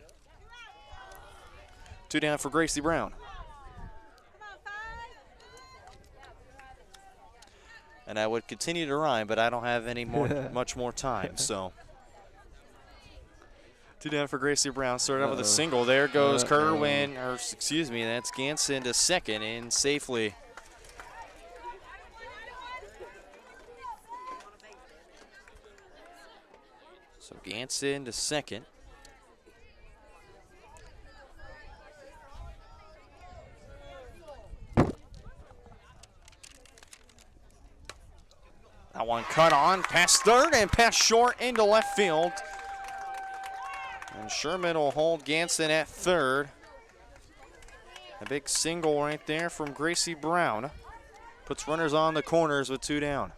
2 down for Gracie Brown. And I would continue to rhyme, but I don't have any more, much more time, so. 2 down for Gracie Brown. Started out with a single. There goes Kerwin, or excuse me, that's Ganson to second in safely. So Ganson to second. That one cut on, past third and past short into left field. And Sherman will hold Ganson at third. A big single right there from Gracie Brown. Puts runners on the corners with 2 down.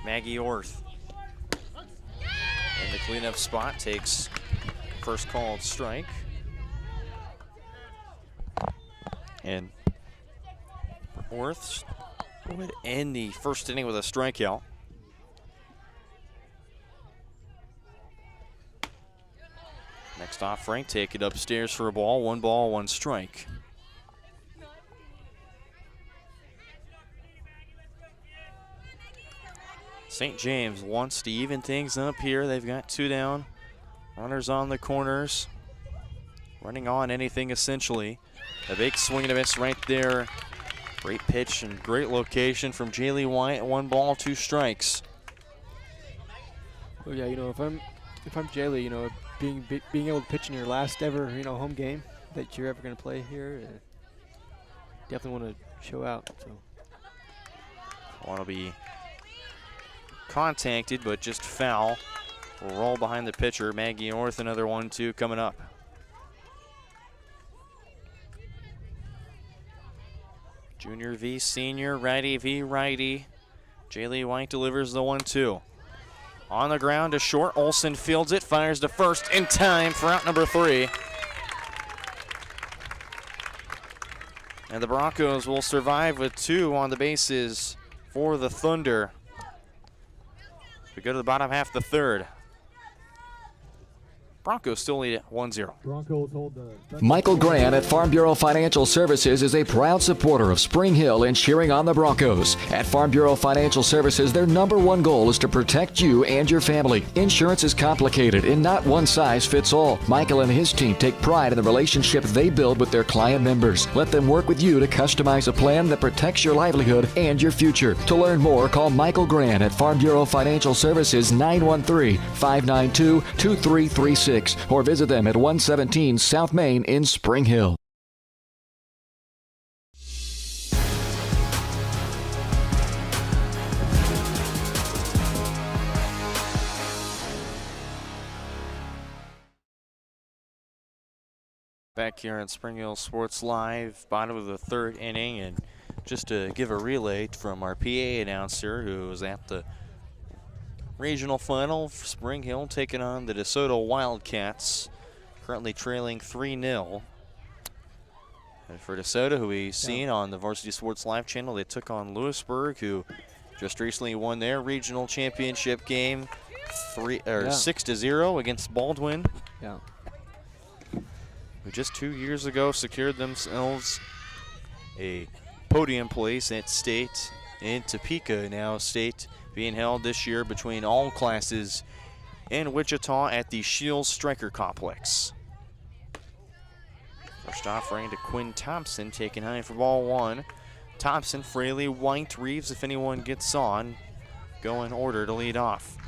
Maggie Orth in the cleanup spot takes first called strike. And Orth would end the first inning with a strikeout. Next offering, take it upstairs for a ball. 1 ball, 1 strike. St. James wants to even things up here. They've got 2 down. Runners on the corners. Running on anything essentially. A big swing and a miss right there. Great pitch and great location from Jaylee White. 1 ball, 2 strikes. Well, yeah, you know, if I'm Jaylee, you know, being able to pitch in your last ever, you know, home game that you're ever going to play here, definitely want to show out. So. Want to be contacted, but just foul. Will roll behind the pitcher. Maggie Orth, another 1-2 coming up. Junior v senior, righty v righty. Jaylee White delivers the 1-2. On the ground to short. Olsen fields it, fires to first in time for out number 3. And the Broncos will survive with 2 on the bases for the Thunder. We go to the bottom half of the third. Broncos still lead at 1-0. Broncos hold the... Michael Grant at Farm Bureau Financial Services is a proud supporter of Spring Hill and cheering on the Broncos. At Farm Bureau Financial Services, their #1 goal is to protect you and your family. Insurance is complicated and not one size fits all. Michael and his team take pride in the relationship they build with their client members. Let them work with you to customize a plan that protects your livelihood and your future. To learn more, call Michael Grant at Farm Bureau Financial Services 913-592-2336. Or visit them at 117 South Main in Spring Hill. Back here on Spring Hill Sports Live, bottom of the third inning, and just to give a relay from our PA announcer who was at the regional final, Spring Hill taking on the DeSoto Wildcats, currently trailing 3-0. And for DeSoto, who we've seen on the Varsity Sports Live channel, they took on Lewisburg, who just recently won their regional championship game 6-0 against Baldwin. Yeah. Who just 2 years ago secured themselves a podium place at state in Topeka. Now state being held this year between all classes in Wichita at the Shields Striker Complex. First offering to Quinn Thompson, taking high for ball one. Thompson, Fraley, White, Reeves, if anyone gets on, go in order to lead off.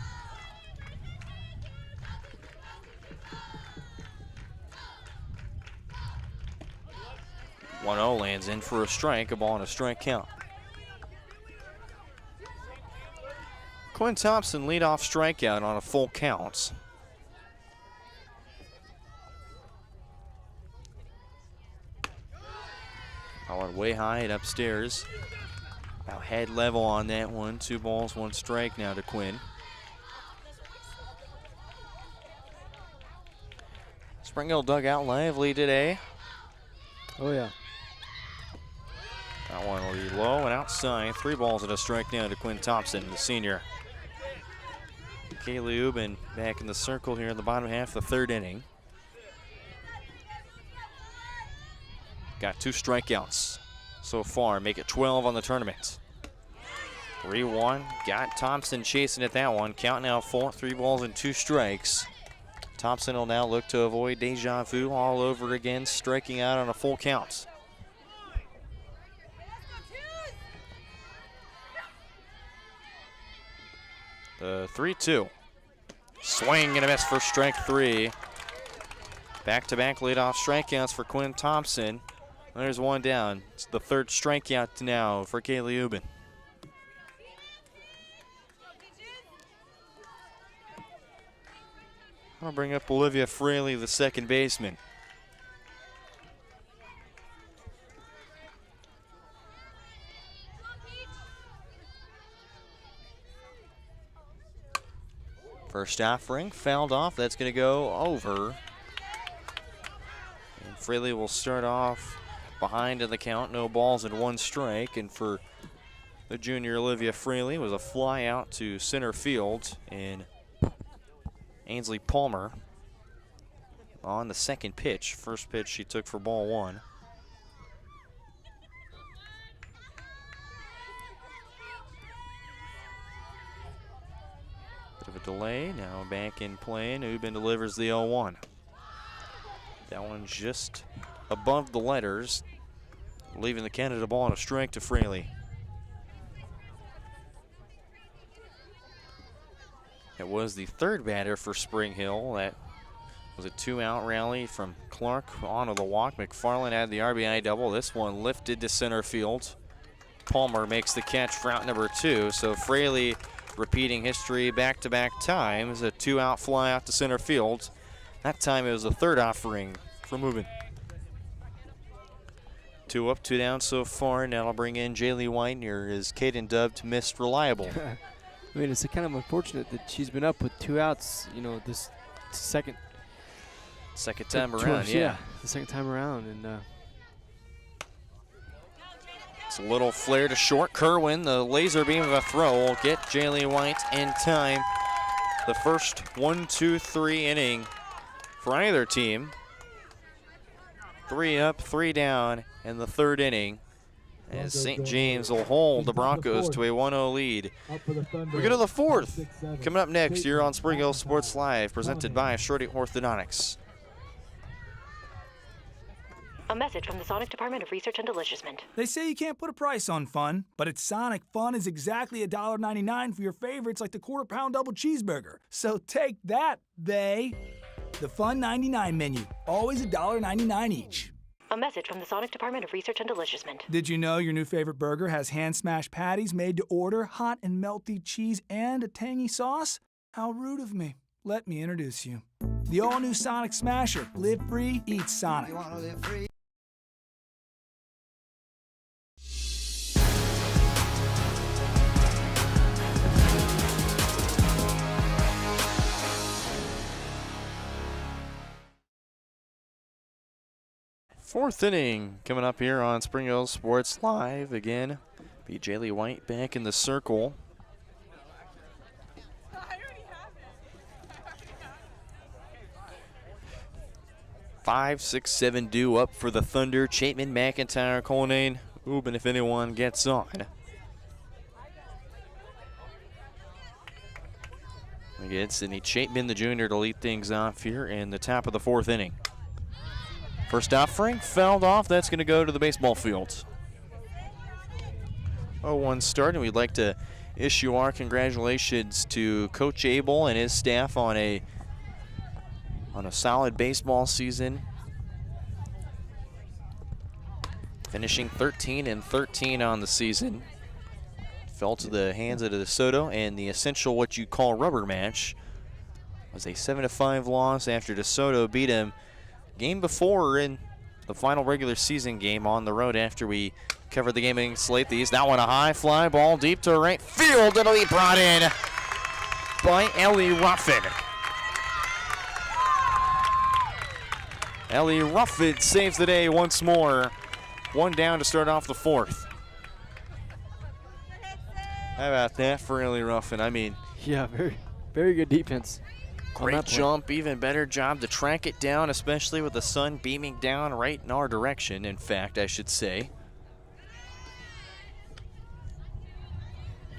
.1-0 lands in for a strike, a ball and a strike count. Quinn Thompson leadoff strikeout on a full count. Powered way high and upstairs. About head level on that one. 2 balls, 1 strike now to Quinn. Spring Hill dugout lively today. Oh, yeah. That one will be low and outside. 3 balls and a strike now to Quinn Thompson, the senior. Kaylee Ubin back in the circle here in the bottom half of the third inning. Got 2 strikeouts so far, make it 12 on the tournament. 3-1, got Thompson chasing at that one. Count now full, 3 balls and 2 strikes. Thompson will now look to avoid deja vu all over again, striking out on a full count. The 3-2. Swing and a miss for strike 3. Back-to-back leadoff strikeouts for Quinn Thompson. There's one down. It's the 3rd strikeout now for Kaylee Ubin. I'll bring up Olivia Fraley, the second baseman. First offering, fouled off. That's going to go over. And Fraley will start off behind in the count. No balls and 1 strike. And for the junior Olivia Fraley, was a fly out to center field. And Ainsley Palmer on the second pitch. First pitch she took for ball 1. Bit of a delay, now back in play, and Ubin delivers the 0-1. That one just above the letters, leaving the Canada ball on a strike to Fraley. It was the 3rd batter for Spring Hill. That was a 2-out rally from Clark onto the walk. McFarland had the RBI double. This one lifted to center field. Palmer makes the catch for out number 2. So Fraley repeating history back-to-back times. A 2-out fly out to center field. That time it was the 3rd offering from Ubin. 2 up, 2 down so far. Now I'll bring in Jaylee White, or is Caden dubbed Missed Reliable. I mean, it's kind of unfortunate that she's been up with 2 outs, you know, this second time around, yeah. The second time around. And it's a little flare to short. Kerwin, the laser beam of a throw, will get Jaylee White in time. The first 1-2-3 inning for either team. 3 up, 3 down in the 3rd inning, as St. James will hold the Broncos to a 1-0 lead. We go to the 4th. Coming up next here on Spring Hill Sports Live, presented by Shorty Orthodontics. A message from the Sonic Department of Research and Deliciousment. They say you can't put a price on fun, but at Sonic, fun is exactly $1.99 for your favorites like the quarter-pound double cheeseburger. So take that, they. The Fun 99 menu, always $1.99 each. A message from the Sonic Department of Research and Deliciousment. Did you know your new favorite burger has hand-smashed patties made to order, hot and melty cheese, and a tangy sauce? How rude of me. Let me introduce you. The all-new Sonic Smasher. Live free, eat Sonic. You want to live free? Fourth inning coming up here on Spring Hill Sports Live. Again, be Jaylee White back in the circle. Five, six, seven due up for the Thunder. Chapman, McIntyre, Colnane, Ubin if anyone gets on. Again, Sidney Chapman, the junior, to lead things off here in the top of the fourth inning. First offering fouled off. That's going to go to the baseball field. 0-1 start, and we'd like to issue our congratulations to Coach Abel and his staff on a solid baseball season. Finishing 13-13 on the season. Fell to the hands of DeSoto, and the essential what you call rubber match was a 7-5 loss after DeSoto beat him game before in the final regular season game on the road after we covered the game against Lathes. That one a high fly ball deep to right field. It'll be brought in by Ellie Ruffin. Ellie Ruffin saves the day once more. One down to start off the fourth. How about that for Ellie Ruffin? I mean, yeah, very good defense. Great jump, even better job to track it down, especially with the sun beaming down right in our direction, in fact, I should say.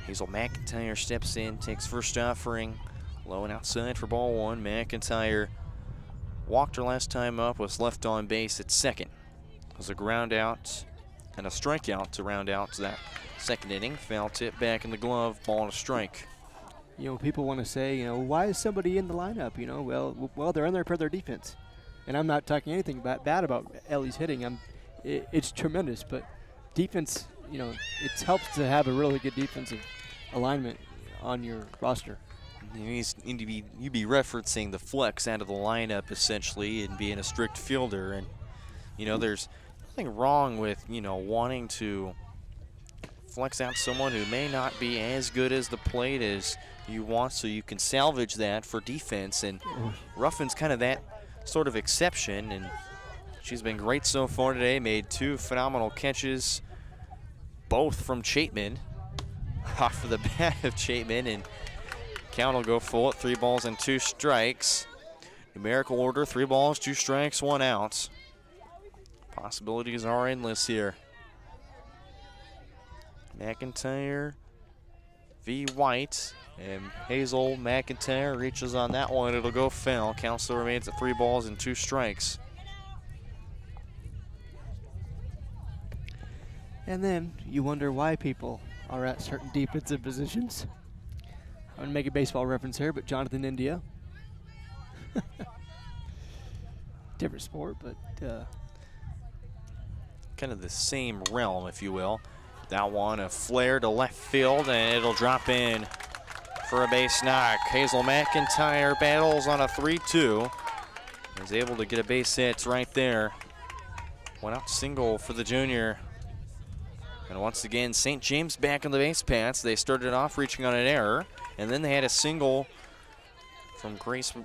Hazel McIntyre steps in, takes first offering, low and outside for ball one. McIntyre walked her last time up, was left on base at second. It was a ground out and a strikeout to round out that second inning. Foul tip back in the glove, ball and a strike. You know, people want to say, why is somebody in the lineup? Well, they're in there for their defense. And I'm not talking anything bad about Ellie's hitting. It's tremendous, but defense, it helps to have a really good defensive alignment on your roster. You'd be referencing the flex out of the lineup essentially and being a strict fielder. And, there's nothing wrong with, wanting to flex out someone who may not be as good as the plate as you want, so you can salvage that for defense. And Ruffin's kind of that sort of exception, and she's been great so far today. Made two phenomenal catches, both from Chapman, off of the bat of Chapman, and count will go full at 3 balls and 2 strikes. Numerical order: 3 balls, 2 strikes, 1 out. Possibilities are endless here. McIntyre v. White, and Hazel McIntyre reaches on that one. It'll go foul. Count still remains at 3 balls and 2 strikes. And then you wonder why people are at certain defensive positions. I'm going to make a baseball reference here, but Jonathan India. Different sport, but kind of the same realm, if you will. That one, a flare to left field, and it'll drop in for a base knock. Hazel McIntyre battles on a 3-2. Is able to get a base hit right there. Went out single for the junior. And once again, St. James back on the base paths. They started off reaching on an error, and then they had a single from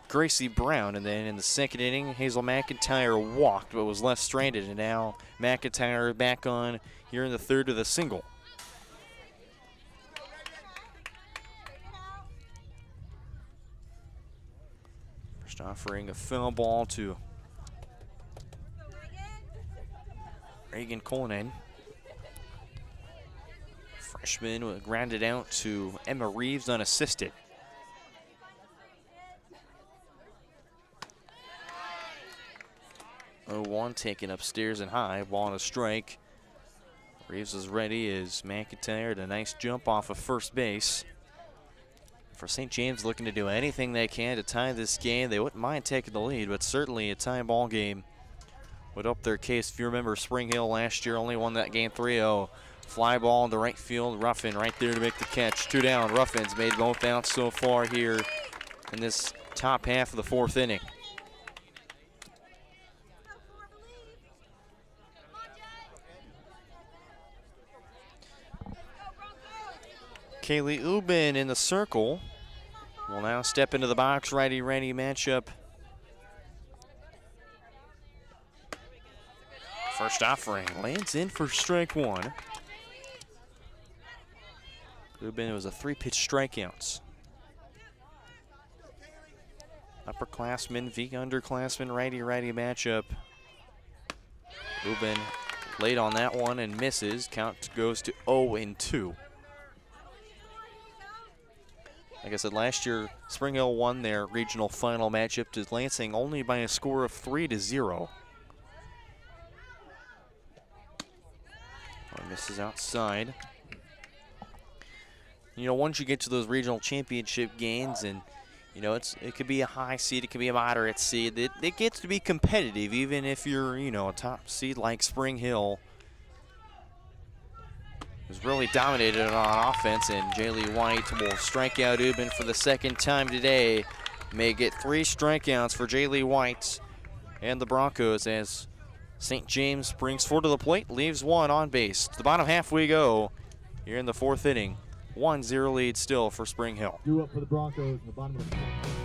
Gracie Brown. And then in the second inning, Hazel McIntyre walked but was left stranded. And now McIntyre back on here in the third with a single. First offering a foul ball to Reagan Colnan. Freshman grounded out to Emma Reeves unassisted. Oh, 0-1 taken upstairs and high, ball and a strike. Reeves is ready as McIntyre had a nice jump off of first base. For St. James, looking to do anything they can to tie this game. They wouldn't mind taking the lead, but certainly a tie ball game would help their case. If you remember, Spring Hill last year only won that game 3-0. Fly ball into right field. Ruffin right there to make the catch. 2 down. Ruffin's made both outs so far here in this top half of the 4th inning. Kaylee Ubin in the circle will now step into the box. Righty-righty matchup. First offering lands in for strike 1. Ubin, it was a 3-pitch strikeouts. Upperclassman v. underclassman, righty-righty matchup. Ubin late on that one and misses. Count goes to 0-2. Like I said, last year, Spring Hill won their regional final matchup to Lansing only by a score of 3-0. Oh, misses outside. You know, once you get to those regional championship games, and you know, it could be a high seed, it could be a moderate seed. It gets to be competitive, even if you're, you know, a top seed like Spring Hill. Was really dominated on offense, and Jaylee White will strike out Ubin for the 2nd time today. May get 3 strikeouts for Jaylee White and the Broncos as St. James brings 4 to the plate, leaves 1 on base. To the bottom half we go here in the 4th inning. 1-0 lead still for Spring Hill. Due up for the Broncos in the bottom of the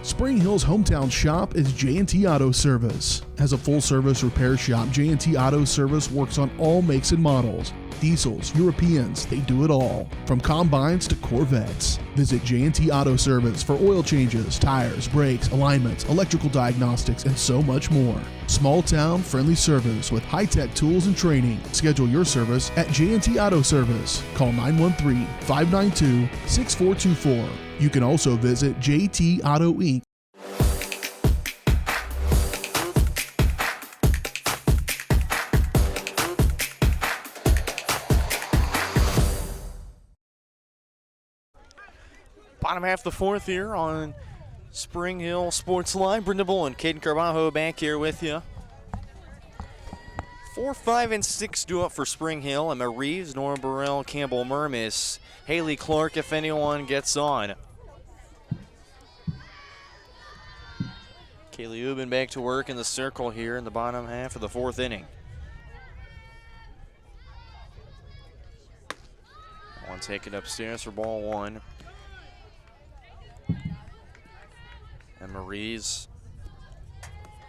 Spring Hill's hometown shop is J&T Auto Service. As a full-service repair shop, J&T Auto Service works on all makes and models. Diesels, Europeans, they do it all. From combines to Corvettes. Visit J&T Auto Service for oil changes, tires, brakes, alignments, electrical diagnostics, and so much more. Small town, friendly service with high-tech tools and training. Schedule your service at J&T Auto Service. Call 913-592-6424. You can also visit JT Auto Inc. Bottom half of the 4th here on Spring Hill Sports Line. Brenda Bull and Caden Carbajo back here with you. 4, 5, and 6 due up for Spring Hill. Emma Reeves, Nora Burrell, Campbell Murmis, Haley Clark if anyone gets on. Kaylee Ubin back to work in the circle here in the bottom half of the 4th inning. One taken upstairs for ball 1. And Marie's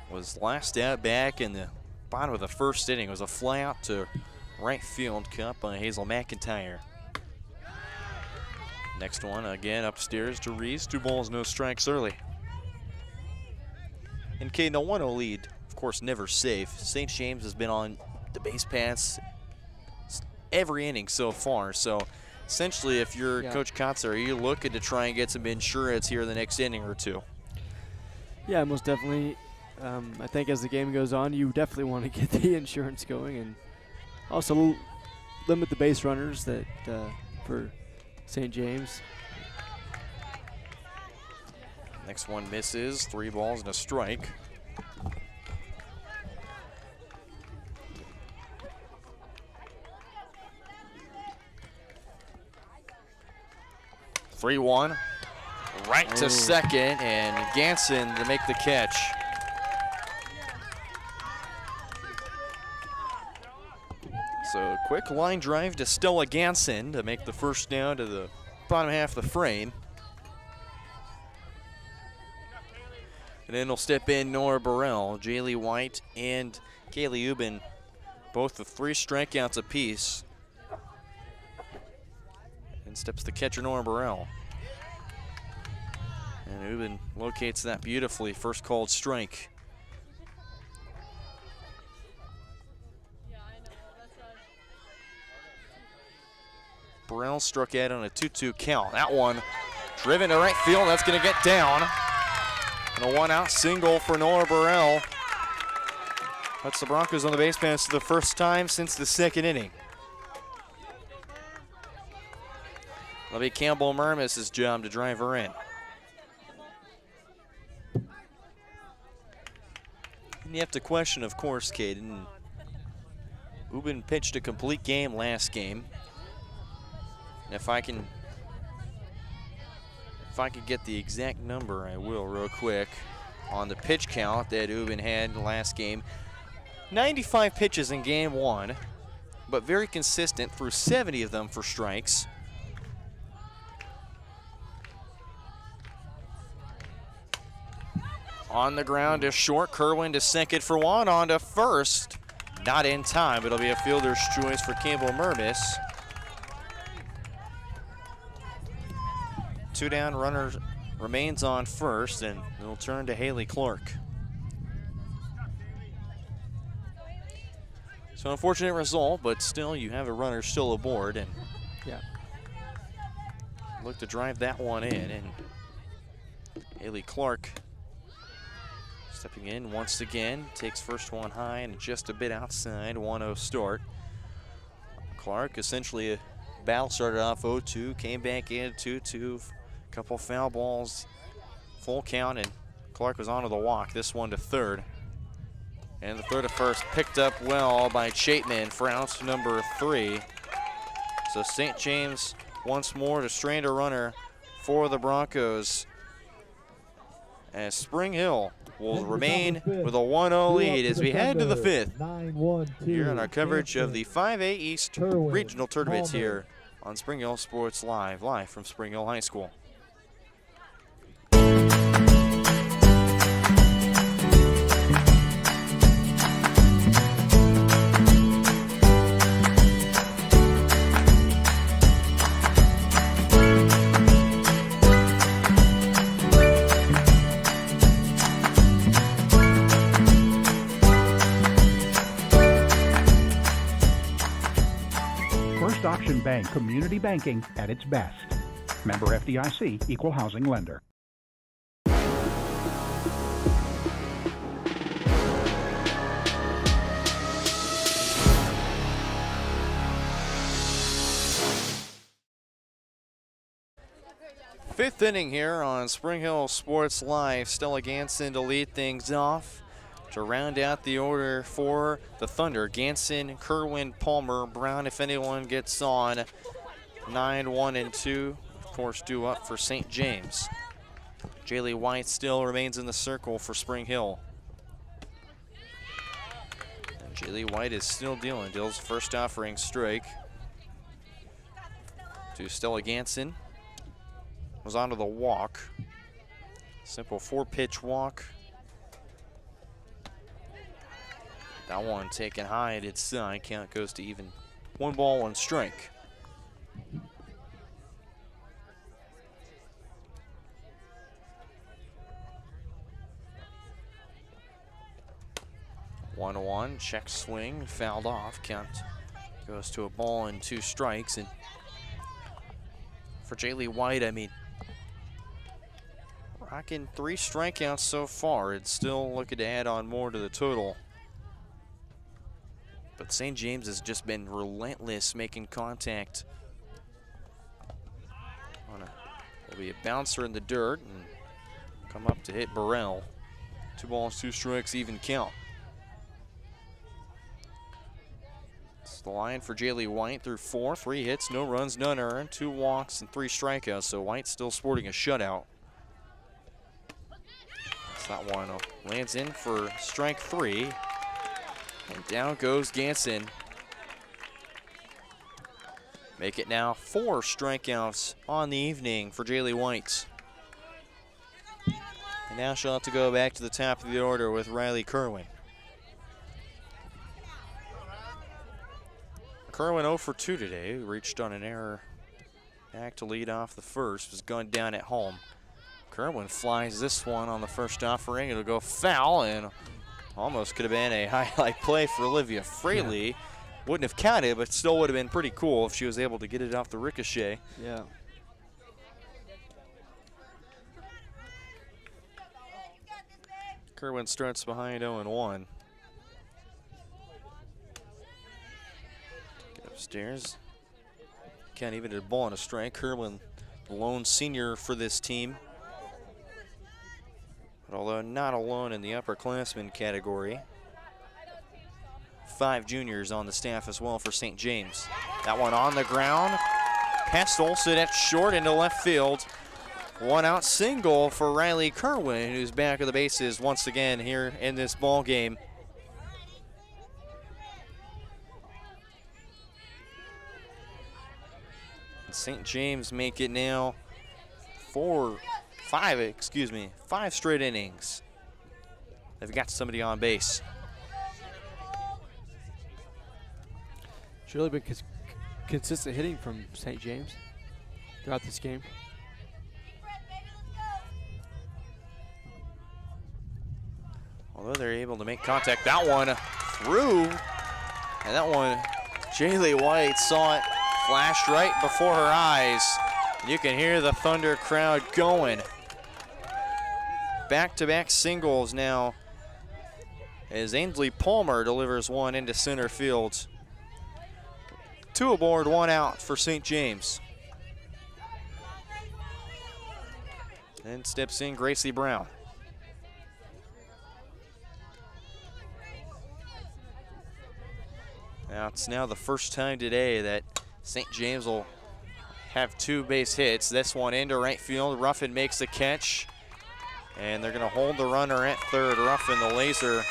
was last out back in the bottom of the 1st inning. It was a fly out to right field cut by Hazel McIntyre. Next one again upstairs to Reese. 2 balls, no strikes early. And Kate, the 1-0 lead, of course, never safe. St. James has been on the base paths every inning so far. So essentially, if you're Coach Kotzer, you're looking to try and get some insurance here in the next inning or 2. Yeah, most definitely. I think as the game goes on, you definitely want to get the insurance going, and also limit the base runners that for St. James. Next one misses. 3 balls and a strike. (3-1). Right to second, and Ganson to make the catch. So quick line drive to Stella Ganson to make the first down to the bottom half of the frame. And then will step in Nora Burrell, Jaylee White, and Kaylee Ubin, both with 3 strikeouts apiece. And steps the catcher Nora Burrell. And Ubin locates that beautifully. First called strike. Burrell struck out on a 2-2 count. That one driven to right field. That's going to get down. And a 1-out single for Nora Burrell. Puts the Broncos on the base paths for the first time since the 2nd inning. It'll be Campbell Murmis' job to drive her in. And you have to question, of course, Caden. Ubin pitched a complete game last game. And if If I could get the exact number, I will real quick. On the pitch count that Ubin had in the last game. 95 pitches in game 1, but very consistent through 70 of them for strikes. On the ground is short. Kerwin to second for one. On to first. Not in time. It'll be a fielder's choice for Campbell Mermis. 2 down, runner remains on first, and it'll turn to Haley Clark. So unfortunate result, but still you have a runner still aboard, and yeah, look to drive that one in. And Haley Clark stepping in once again, takes first one high and just a bit outside, 1-0 start. Clark essentially a battle, started off 0-2, came back in 2-2, couple foul balls, full count, and Clark was onto the walk. This one to third. And the throw to first picked up well by Chapman for out number 3. So St. James once more to strand a runner for the Broncos, as Spring Hill will remain with a 1-0 lead as we head to the 5th. Here on our coverage of the 5A East Regional Tournaments here on Spring Hill Sports Live from Spring Hill High School. Auction Bank community banking at its best. Member FDIC, equal housing lender. Fifth inning here on Spring Hill Sports Live. Stella Ganson to lead things off. To round out the order for the Thunder, Ganson, Kerwin, Palmer, Brown, if anyone gets on. 9, 1, and 2, of course, due up for St. James. Jaylee White still remains in the circle for Spring Hill. And Jaylee White is still dealing. Deals first offering strike to Stella Ganson. Was onto the walk. Simple 4-pitch walk. That one taken high at its side. Count goes to even. 1 ball, 1 strike. One, check swing, fouled off. Count goes to a ball and 2 strikes. And for Jaylee White, I mean, rocking 3 strikeouts so far. It's still looking to add on more to the total. But St. James has just been relentless making contact. There'll be a bouncer in the dirt and come up to hit Burrell. 2 balls, 2 strikes, even count. It's the line for Jaylee White through 4. 3 hits, no runs, none earned, 2 walks, and 3 strikeouts. So White still sporting a shutout. That's that one. Lands in for strike 3. And down goes Ganson. Make it now 4 strikeouts on the evening for Jaylee White. And now she'll have to go back to the top of the order with Riley Kerwin. Kerwin 0 for 2 today. Reached on an error back to lead off the first. Was gunned down at home. Kerwin flies this one on the first offering. It'll go foul and almost could have been a highlight play for Olivia Fraley. Yeah. Wouldn't have counted, but still would have been pretty cool if she was able to get it off the ricochet. Yeah. Kerwin starts behind 0-1. Get upstairs. Can't even hit a ball on a strike. Kerwin, the lone senior for this team. But although not alone in the upperclassmen category, 5 juniors on the staff as well for St. James. That one on the ground. Past Olsen at short into left field. One out single for Riley Kerwin, who's back of the bases once again here in this ball game. St. James make it now five straight innings. They've got somebody on base. It's really been consistent hitting from St. James throughout this game. Although they're able to make contact, that one through, and that one, Jaylee White saw it, flashed right before her eyes. You can hear the Thunder crowd going. Back-to-back singles now as Ainsley Palmer delivers one into center field. 2 aboard, 1 out for St. James. Then steps in Gracie Brown. Now it's now the first time today that St. James will have 2 base hits. This one into right field. Ruffin makes the catch. And they're going to hold the runner at third. Ruffin, the laser,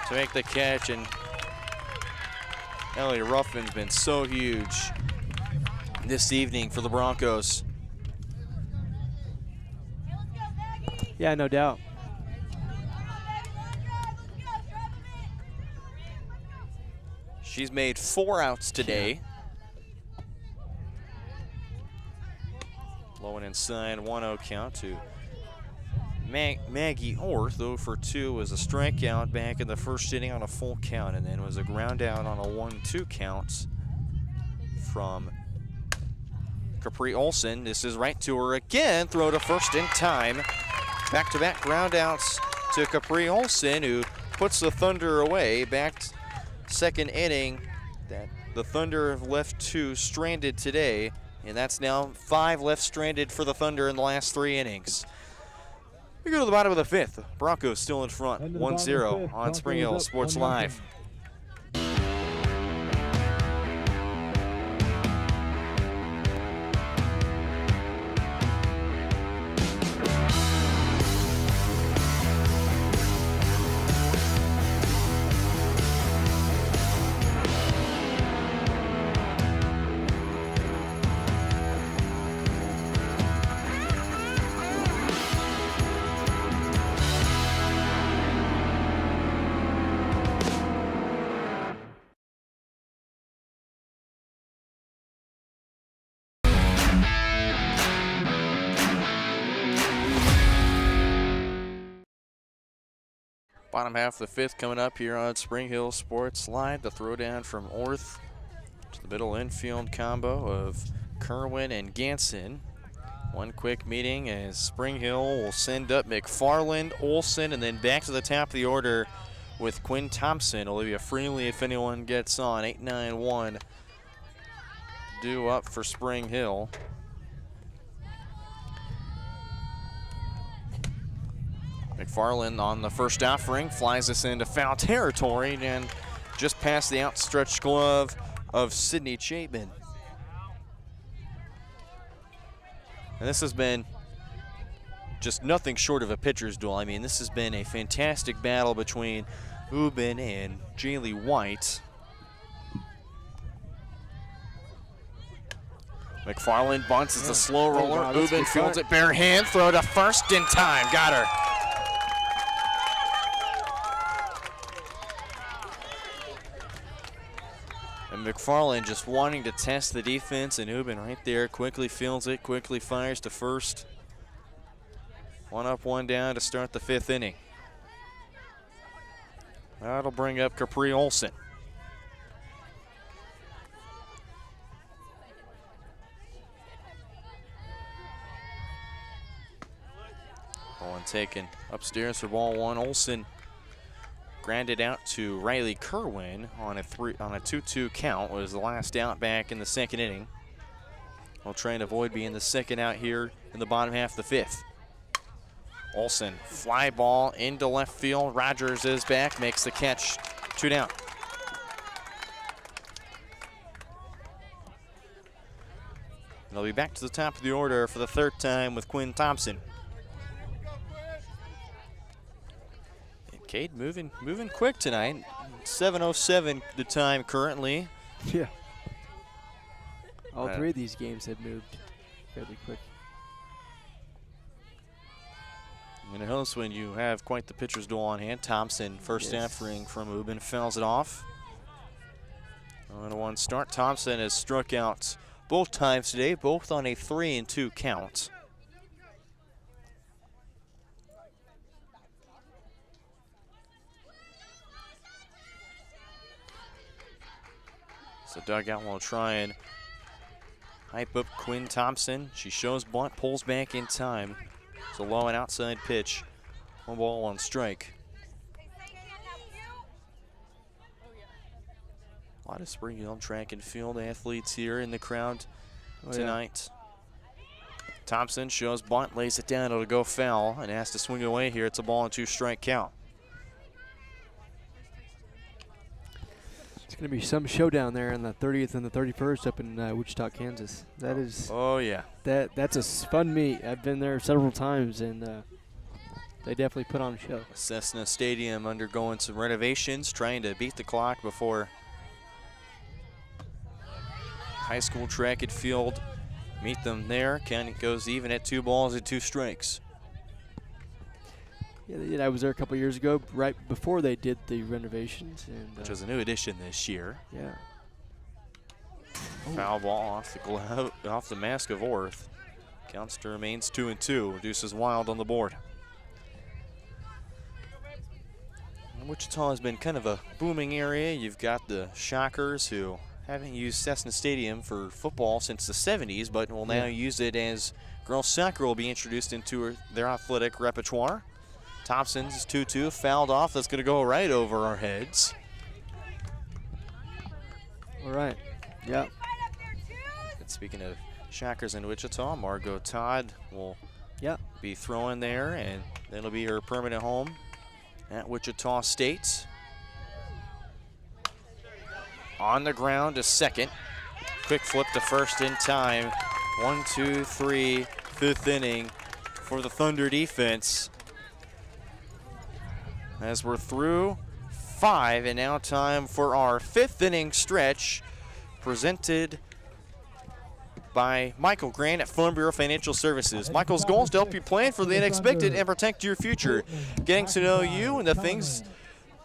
to make the catch. And Ellie Ruffin's been so huge this evening for the Broncos. Yeah, no doubt. She's made 4 outs today. Low and inside, 1-0 count to Maggie Orth. 0 for 2 was a strikeout back in the first inning on a full count, and then was a ground out on a 1-2 count from Capri Olson. This is right to her again. Throw to first in time. Back-to-back ground outs to Capri Olson, who puts the Thunder away. Back second inning, that the Thunder have left 2 stranded today, and that's now 5 left stranded for the Thunder in the last 3 innings. We go to the bottom of the 5th. Broncos still in front, 1-0 on Spring Hill Sports Live. Bottom half of the 5th coming up here on Spring Hill Sports Live. The throwdown from Orth to the middle infield combo of Kerwin and Ganson. One quick meeting as Spring Hill will send up McFarland, Olson, and then back to the top of the order with Quinn Thompson. Olivia Freely, if anyone gets on, 8-9-1 due up for Spring Hill. McFarland on the first offering flies us into foul territory and just past the outstretched glove of Sydney Chapman. And this has been just nothing short of a pitcher's duel. I mean, this has been a fantastic battle between Ubin and Jaylee White. McFarland bunts as the slow roller. Ubin fields it bare hand, throw to first in time. Got her. And McFarland just wanting to test the defense, and Ubin right there quickly fields it, quickly fires to first. 1 up, 1 down to start the 5th inning. That'll bring up Capri Olson. Ball taken upstairs for ball 1. Olson grounded out to Riley Kerwin on a 2-2 count. Was the last out back in the 2nd inning. We'll try and avoid being the 2nd out here in the bottom half of the 5th. Olson, fly ball into left field. Rogers is back, makes the catch. 2 down. They'll be back to the top of the order for the third time with Quinn Thompson. And Cade moving quick tonight. 7:07 the time currently. Yeah. All three of these games have moved fairly quick. And it helps when you have quite the pitcher's duel on hand. Thompson, first offering from Ubin, fouls it off. 0-1 start. Thompson has struck out both times today, both on a 3-2 count. So dugout will try and hype up Quinn Thompson. She shows bunt, pulls back in time. It's a low and outside pitch. 1 ball, 1 strike. A lot of Spring Hill track and field athletes here in the crowd tonight. Thompson shows bunt, lays it down, it'll go foul, and has to swing away here. It's a ball and 2 strike count. It's going to be some showdown there on the 30th and the 31st up in Wichita, Kansas. That is. Oh yeah. That's a fun meet. I've been there several times, and they definitely put on a show. Cessna Stadium undergoing some renovations, trying to beat the clock before high school track and field meet them there. County goes even at 2 balls and 2 strikes. Yeah, they did. I was there a couple years ago, right before they did the renovations, and which was a new addition this year. Yeah. Foul ball off the glove, off the mask of Orth. Counts to remains 2-2. Reduces Wild on the board. Wichita has been kind of a booming area. You've got the Shockers, who haven't used Cessna Stadium for football since the 70s, but will now use it as girls soccer will be introduced into their athletic repertoire. Thompson's 2-2, fouled off. That's going to go right over our heads. All right. Yeah. And speaking of Shockers in Wichita, Margot Todd will be throwing there, and that'll be her permanent home at Wichita State. On the ground to second. Quick flip to first in time. 1, 2, 3, 5th inning for the Thunder defense. As we're through 5, and now time for our 5th inning stretch, presented by Michael Grant at Farm Bureau Financial Services. Michael's goal is to help you plan for the unexpected and protect your future. Getting to know you and the things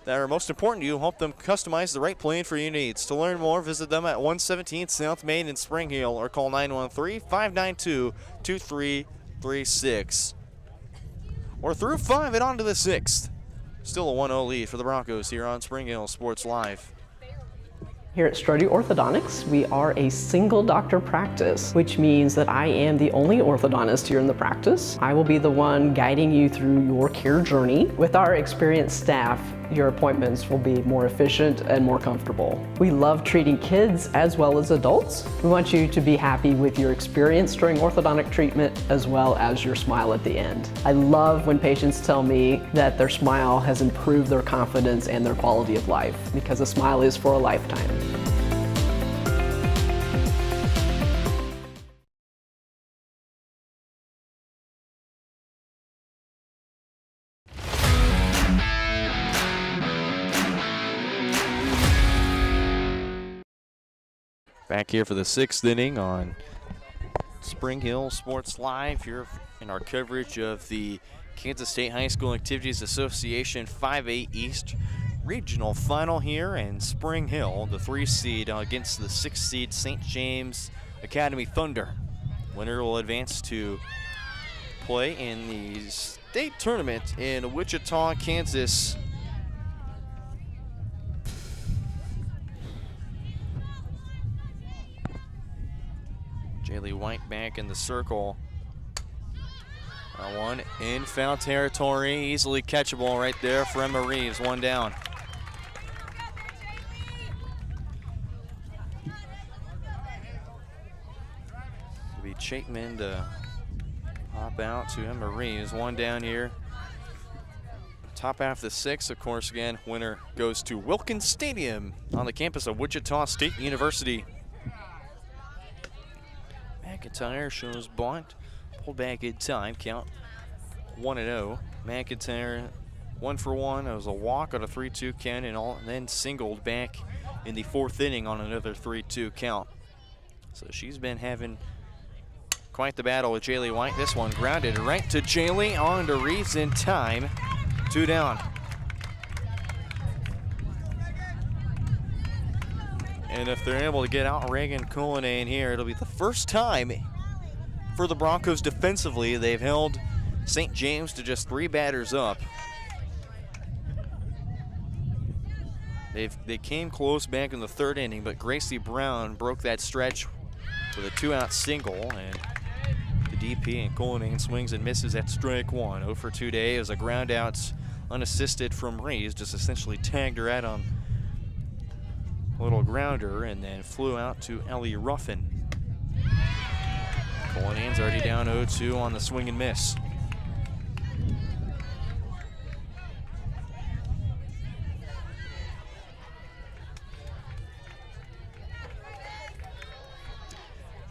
that are most important to you, help them customize the right plan for your needs. To learn more, visit them at 117 South Main in Spring Hill or call 913-592-2336. We're through 5 and on to the 6th. Still a 1-0 lead for the Broncos here on Spring Hill Sports Live. Here at Strode Orthodontics, we are a single doctor practice, which means that I am the only orthodontist here in the practice. I will be the one guiding you through your care journey. With our experienced staff, your appointments will be more efficient and more comfortable. We love treating kids as well as adults. We want you to be happy with your experience during orthodontic treatment as well as your smile at the end. I love when patients tell me that their smile has improved their confidence and their quality of life, because a smile is for a lifetime. Back here for the 6th inning on Spring Hill Sports Live here in our coverage of the Kansas State High School Activities Association 5A East Regional Final here in Spring Hill, the 3 seed against the 6 seed St. James Academy Thunder. Winner will advance to play in the state tournament in Wichita, Kansas. Jaylee White back in the circle. That one in foul territory, easily catchable right there for Emma Reeves, 1 down. It'll be Chapman to hop out to Emma Reeves, 1 down here. Top half of the 6th, of course, again, winner goes to Wilkins Stadium on the campus of Wichita State University. McIntyre shows bunt. Pulled back in time. Count 1-0. McIntyre 1 for 1. It was a walk on a 3-2 count and then singled back in the 4th inning on another 3-2 count. So she's been having quite the battle with Jaylee White. This one grounded right to Jaylee, on to Reeves in time. 2 down. And if they're able to get out Reagan Cullinane here, it'll be the first time for the Broncos defensively. They've held St. James to just 3 batters up. They came close back in the 3rd inning, but Gracie Brown broke that stretch with a 2-out single, and the DP and Cullinane swings and misses at strike 1. 0 for 2 day as a ground out unassisted from Reeves, just essentially tagged her out on a little grounder and then flew out to Ellie Ruffin. Cullinane's already down 0-2 on the swing and miss.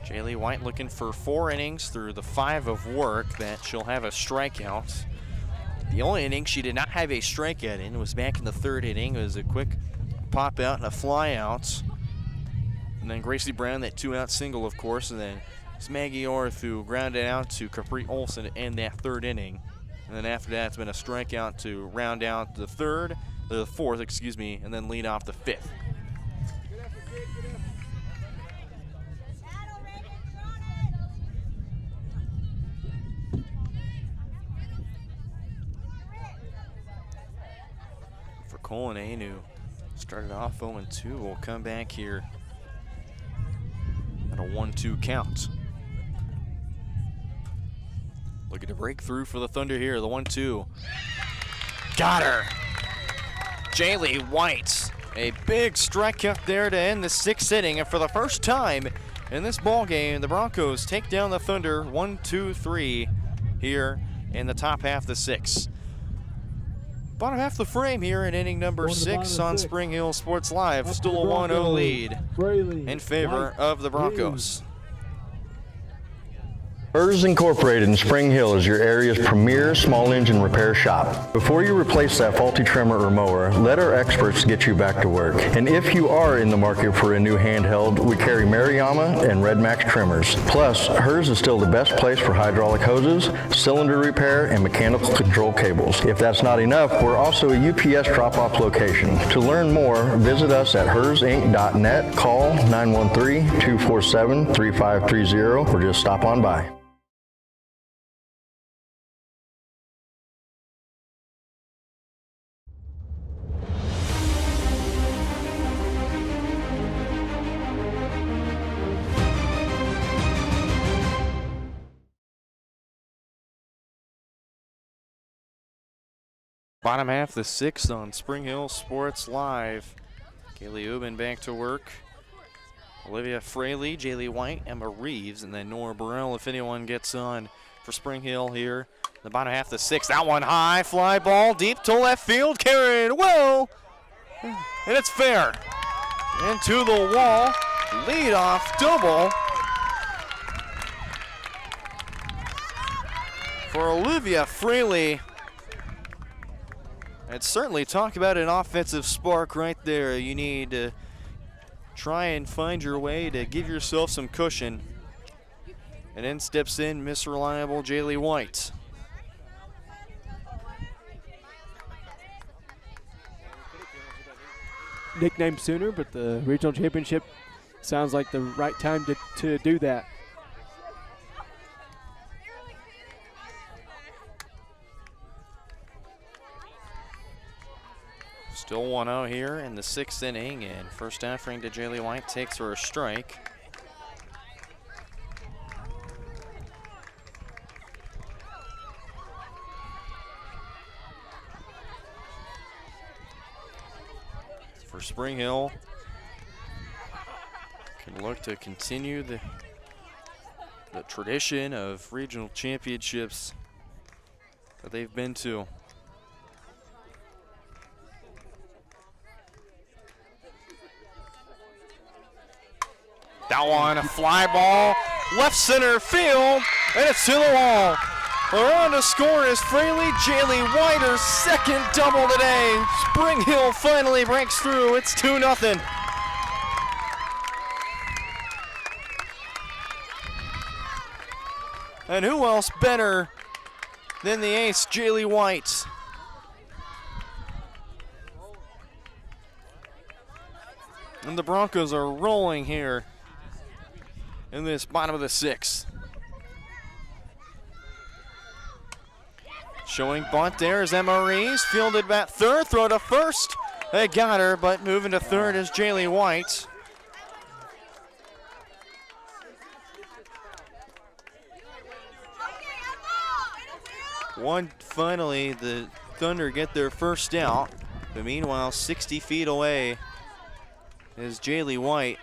Jaylee White looking for 4 innings through the 5 of work that she'll have a strikeout. The only inning she did not have a strikeout in was back in the 3rd inning. It was a quick pop out and a fly out. And then Gracie Brown, that 2-out single, of course, and then it's Maggie Orth who grounded out to Capri Olson to end that 3rd inning. And then after that, it's been a strikeout to round out the 4th, excuse me, and then lead off the 5th. Cullinane, who started off 0-2, will come back here at a 1-2 count. Looking to break through for the Thunder here, the 1-2. Got her! Jaylee White, a big strikeout there to end the 6th inning, and for the first time in this ball game, the Broncos take down the Thunder 1-2-3 here in the top half of the 6th. Bottom half of the frame here in inning number 6 on Spring Hill Sports Live. Still a 1-0 lead in favor of the Broncos. Hers Incorporated in Spring Hill is your area's premier small engine repair shop. Before you replace that faulty trimmer or mower, let our experts get you back to work. And if you are in the market for a new handheld, we carry Maruyama and Red Max trimmers. Plus, Hers is still the best place for hydraulic hoses, cylinder repair, and mechanical control cables. If that's not enough, we're also a UPS drop-off location. To learn more, visit us at hersinc.net, call 913-247-3530, or just stop on by. Bottom half the 6th on Spring Hill Sports Live. Kaylee Ubin back to work. Olivia Fraley, Jaylee White, Emma Reeves, and then Nora Burrell if anyone gets on for Spring Hill here. The bottom half of the 6th. That one high, fly ball deep to left field, carried well, and it's fair. Into the wall, leadoff double for Olivia Fraley. And certainly talk about an offensive spark right there. You need to try and find your way to give yourself some cushion. And then steps in Miss Reliable Jaylee White. Nicknamed Sooner, but the regional championship sounds like the right time to do that. Still 1-0 here in the 6th inning, and first offering to Jaylee White takes her a strike. For Spring Hill, can look to continue the tradition of regional championships that they've been to. That one, a fly ball left center field, and it's to the wall. Around to score is Fraley. Jaylee White, her second double today. Spring Hill finally breaks through. It's 2-0. And who else better than the ace, Jaylee White? And the Broncos are rolling here in this bottom of the sixth. Showing bunt there is Emma Rees. Fielded back third, throw to first. They got her, but moving to third is Jaylee White. Finally, the Thunder get their first out. But meanwhile, 60 feet away is Jaylee White.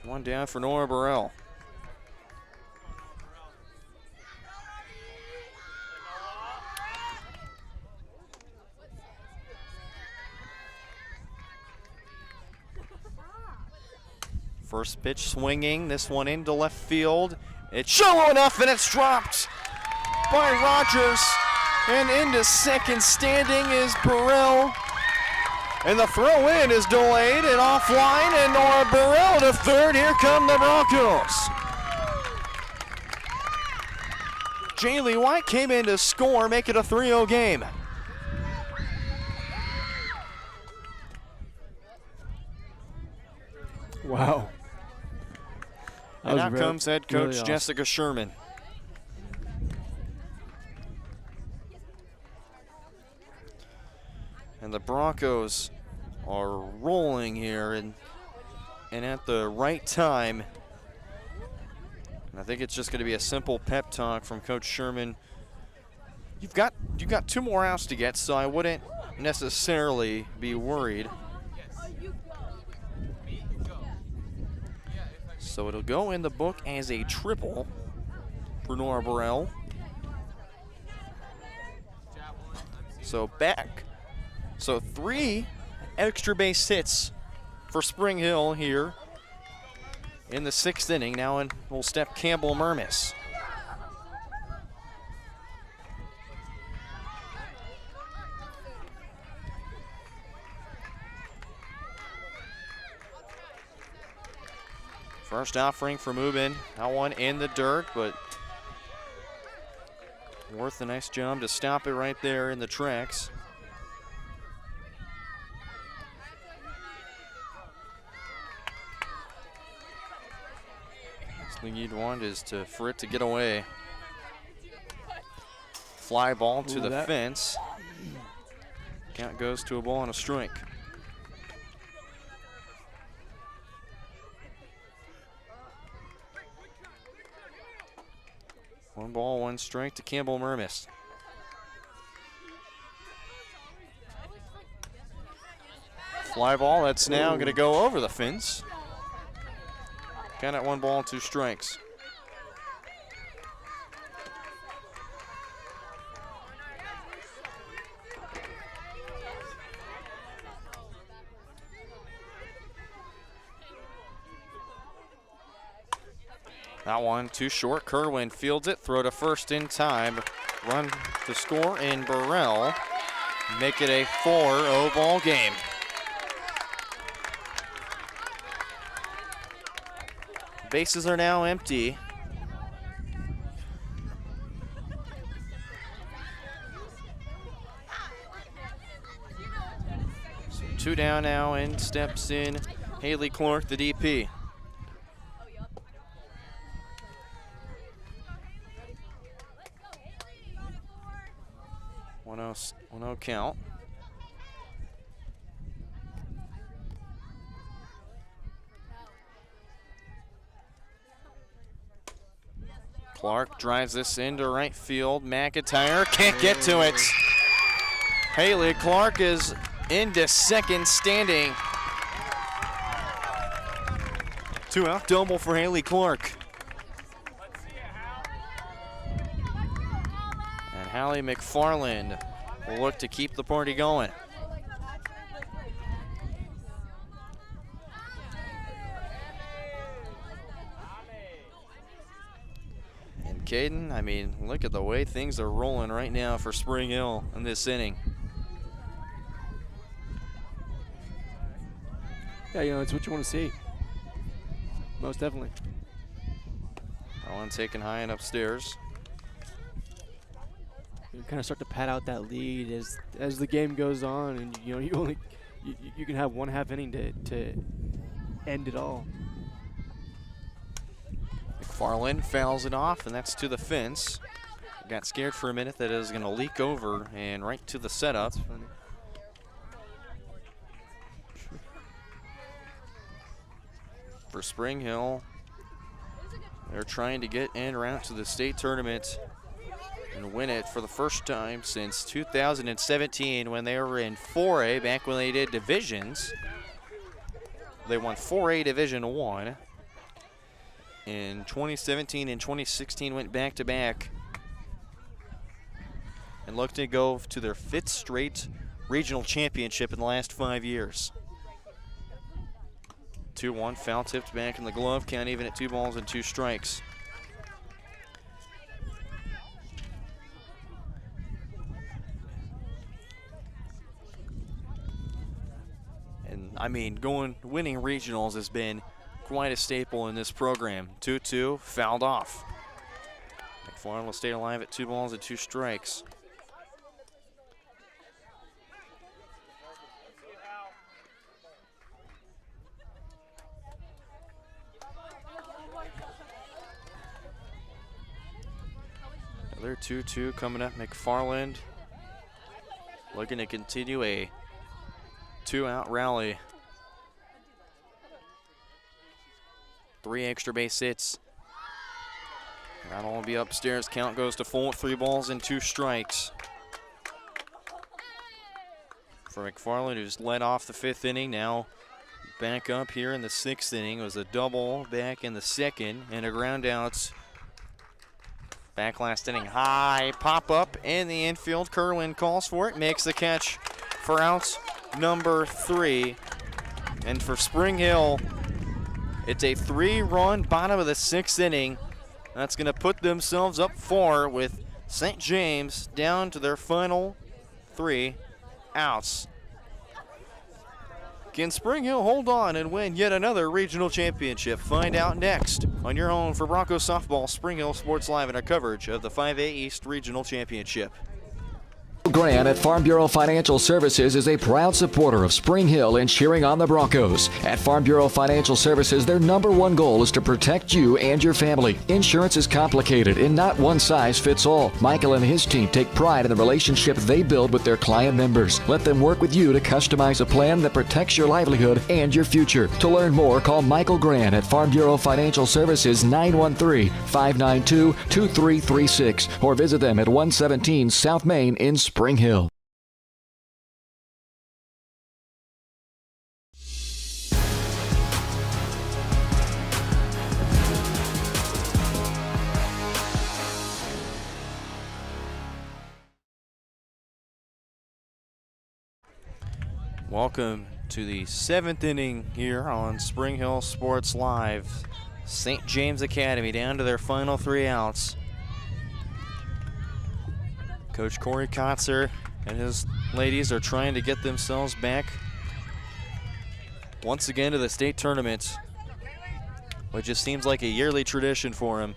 One down for Nora Burrell. First pitch swinging, this one into left field. It's shallow enough and it's dropped by Rogers. And into second standing is Burrell. And the throw in is delayed and offline, and Nora Burrell to third. Here come the Broncos. Jaylee White came in to score, make it a 3-0 game. Wow. And out comes head coach really awesome. Jessica Sherman. And the Broncos are rolling here and at the right time. And I think it's just going to be a simple pep talk from Coach Sherman. You've got 2 more outs to get, so I wouldn't necessarily be worried. So it'll go in the book as a triple for Nora Burrell. So 3 extra base hits for Spring Hill here in the 6th inning. Now in will step Campbell Mermis. First offering for Mubin. That one in the dirt, but Worth a nice job to stop it right there in the tracks. Last thing you'd want is for it to get away. Fly ball to the fence. Count goes to a ball and a strike. One ball, one strike to Campbell Mermis. Fly ball, that's now going to go over the fence. Count at 1 ball, 2 strikes. That one too short. Kerwin fields it. Throw to first in time. Run to score in Burrell. Make it a 4-0 ball game. Bases are now empty. So 2 down now, and steps in Haley Clark, the DP. No count. Clark drives this into right field. McIntyre can't get to it. Haley Clark is into second standing. 2-out double for Haley Clark. And Hallie McFarland will look to keep the party going. Caden, I mean, look at the way things are rolling right now for Spring Hill in this inning. Yeah, it's what you want to see. Most definitely. That one taken high and upstairs. You kind of start to pad out that lead as the game goes on, and you can have one half inning to end it all. McFarland fouls it off, and that's to the fence. Got scared for a minute that it was going to leak over and right to the setup. For Spring Hill, they're trying to get en route to the state tournament and win it for the first time since 2017 when they were in 4A, back when they did divisions. They won 4A Division 1. In 2017 and 2016 went back-to-back and looked to go to their 5th straight regional championship in the last 5 years. 2-1, foul tipped back in the glove, count even at 2 balls and 2 strikes. And I mean, winning regionals has been quite a staple in this program. 2-2, fouled off. McFarland will stay alive at 2 balls and 2 strikes. Another 2-2 coming up. McFarland looking to continue a 2-out rally. 3 extra base hits. That'll be upstairs. Count goes to full, 3 balls and 2 strikes. For McFarland, who's led off the 5th inning, now back up here in the 6th inning. It was a double back in the 2nd and a ground out back last inning. High pop up in the infield. Kerwin calls for it, makes the catch for out number 3. And for Spring Hill, it's a 3-run bottom of the 6th inning. That's going to put themselves up 4 with St. James down to their final 3 outs. Can Spring Hill hold on and win yet another regional championship? Find out next on your home for Broncos softball, Spring Hill Sports Live, and our coverage of the 5A East Regional Championship. Grant at Farm Bureau Financial Services is a proud supporter of Spring Hill and cheering on the Broncos. At Farm Bureau Financial Services, their #1 goal is to protect you and your family. Insurance is complicated and not one size fits all. Michael and his team take pride in the relationship they build with their client members. Let them work with you to customize a plan that protects your livelihood and your future. To learn more, call Michael Grant at Farm Bureau Financial Services 913-592-2336 or visit them at 117 South Main in Spring Hill. Welcome to the 7th inning here on Spring Hill Sports Live. St. James Academy down to their final 3 outs. Coach Corey Kotzer and his ladies are trying to get themselves back once again to the state tournament, which just seems like a yearly tradition for him.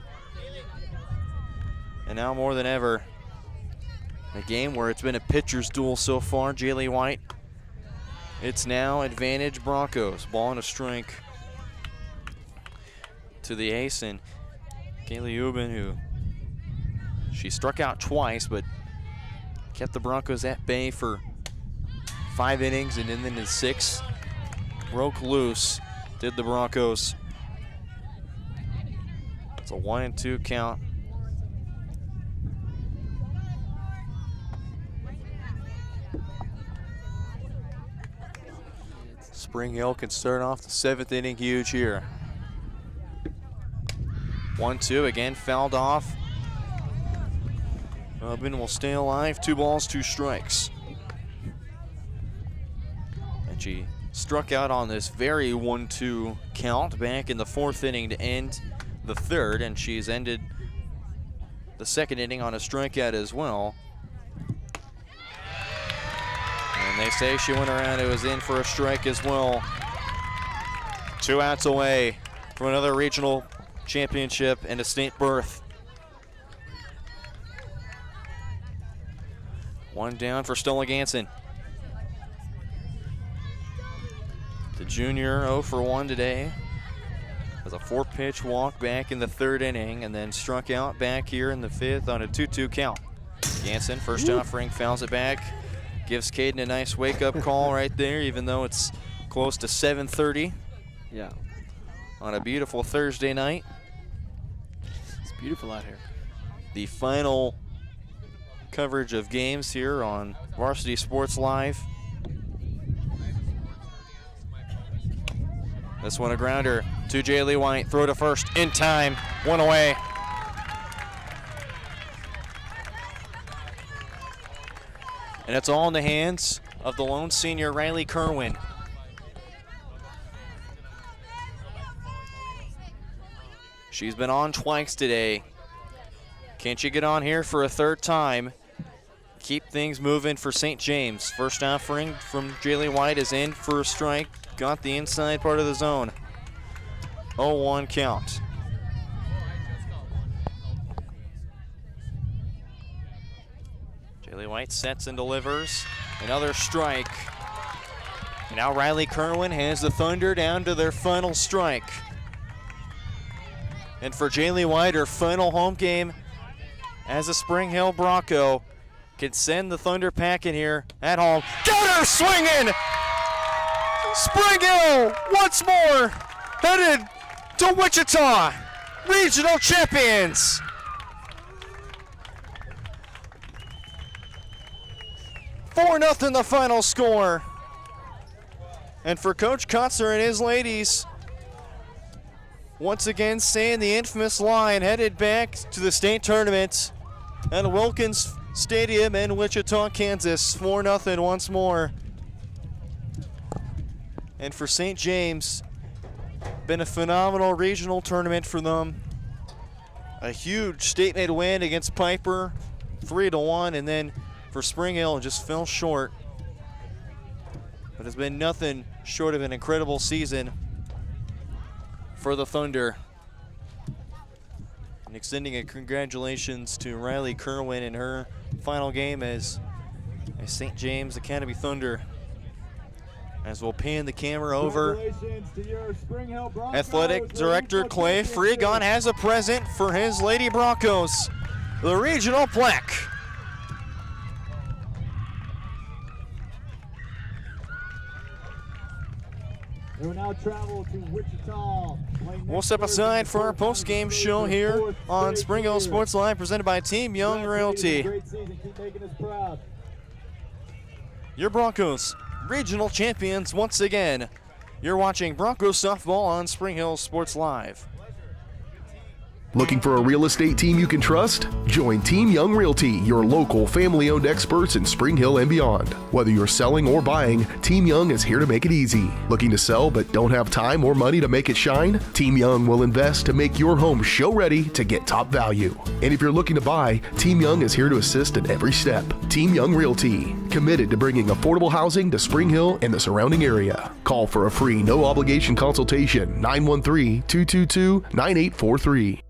And now more than ever, a game where it's been a pitcher's duel so far. Jaylee White, it's now advantage Broncos. Ball and a strike to the ace, and Kaylee Ubin, who she struck out twice, but kept the Broncos at bay for 5 innings, and then in the 6th, broke loose, did the Broncos. It's a 1-2 count. Spring Hill can start off the 7th inning huge here. 1-2, again fouled off. Ubin will stay alive, 2 balls, 2 strikes. And she struck out on this very 1-2 count back in the 4th inning to end the 3rd, and she's ended the second inning on a strikeout as well. And they say she went around and was in for a strike as well. 2 outs away from another regional championship and a state berth. 1 down for Stella Ganson. The junior 0 for 1 today. With a 4-pitch walk back in the 3rd inning and then struck out back here in the 5th on a 2-2 count. Ganson, first offering, fouls it back. Gives Caden a nice wake-up call right there, even though it's close to 7:30. Yeah. On a beautiful Thursday night. It's beautiful out here. The final coverage of games here on Varsity Sports Live. This one a grounder to Jaylee White. Throw to first in time. 1 away. And it's all in the hands of the lone senior, Riley Kerwin. She's been on twice today. Can she get on here for a 3rd time? Keep things moving for St. James. First offering from Jaylee White is in for a strike. Got the inside part of the zone. 0-1 count. Jaylee White sets and delivers. Another strike. And now Riley Kerwin has the Thunder down to their final strike. And for Jaylee White, her final home game as a Spring Hill Bronco can send the Thunder packing here at home. Got her swinging! Spring Hill once more headed to Wichita, regional champions. Four 0 the final score. And for Coach Kotzer and his ladies, once again saying the infamous line, headed back to the state tournament at Wilkins Stadium in Wichita, Kansas. 4-0 once more. And for St. James, been a phenomenal regional tournament for them. A huge state-made win against Piper, 3-1, and then for Spring Hill, just fell short. But it's been nothing short of an incredible season for the Thunder. And extending a congratulations to Riley Kerwin in her final game as St. James Academy Thunder. As we'll pan the camera over, Athletic Director Clay Freegon has a present for his Lady Broncos, the regional plaque. They will now travel to Wichita. We'll step aside for our post-game show here on Spring Hill Sports Live, presented by Team Young Realty. Great season. Keep making us proud. Your Broncos, regional champions once again. You're watching Broncos softball on Spring Hill Sports Live. Looking for a real estate team you can trust? Join Team Young Realty, your local family-owned experts in Spring Hill and beyond. Whether you're selling or buying, Team Young is here to make it easy. Looking to sell but don't have time or money to make it shine? Team Young will invest to make your home show-ready to get top value. And if you're looking to buy, Team Young is here to assist in every step. Team Young Realty, committed to bringing affordable housing to Spring Hill and the surrounding area. Call for a free no-obligation consultation, 913-222-9843.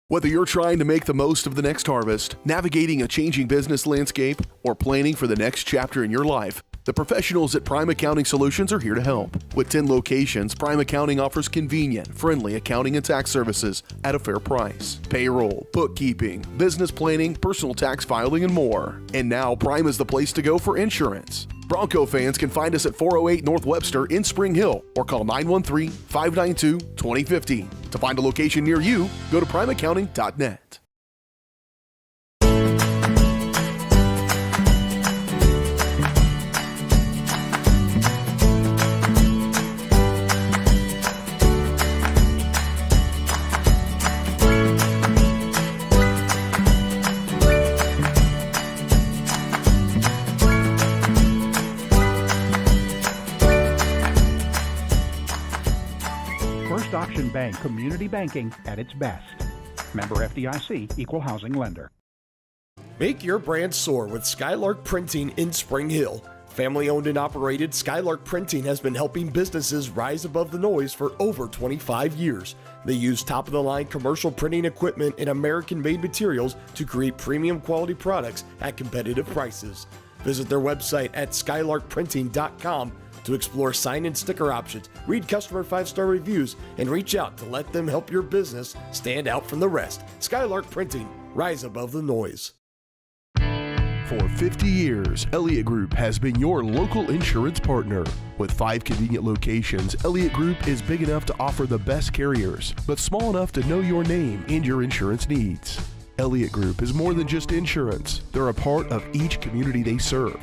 Whether you're trying to make the most of the next harvest, navigating a changing business landscape, or planning for the next chapter in your life, the professionals at Prime Accounting Solutions are here to help. With 10 locations, Prime Accounting offers convenient, friendly accounting and tax services at a fair price. Payroll, bookkeeping, business planning, personal tax filing, and more. And now Prime is the place to go for insurance. Bronco fans can find us at 408 North Webster in Spring Hill or call 913-592-2050. To find a location near you, go to primeaccounting.net. First Auction Bank, community banking at its best. Member FDIC, Equal Housing Lender. Make your brand soar with Skylark Printing in Spring Hill. Family owned and operated, Skylark Printing has been helping businesses rise above the noise for over 25 years. They use top of the line commercial printing equipment and American made materials to create premium quality products at competitive prices. Visit their website at skylarkprinting.com to explore sign and sticker options, read customer 5-star reviews, and reach out to let them help your business stand out from the rest. Skylark Printing, rise above the noise. For 50 years, Elliott Group has been your local insurance partner. With 5 convenient locations, Elliott Group is big enough to offer the best carriers, but small enough to know your name and your insurance needs. Elliott Group is more than just insurance. They're a part of each community they serve,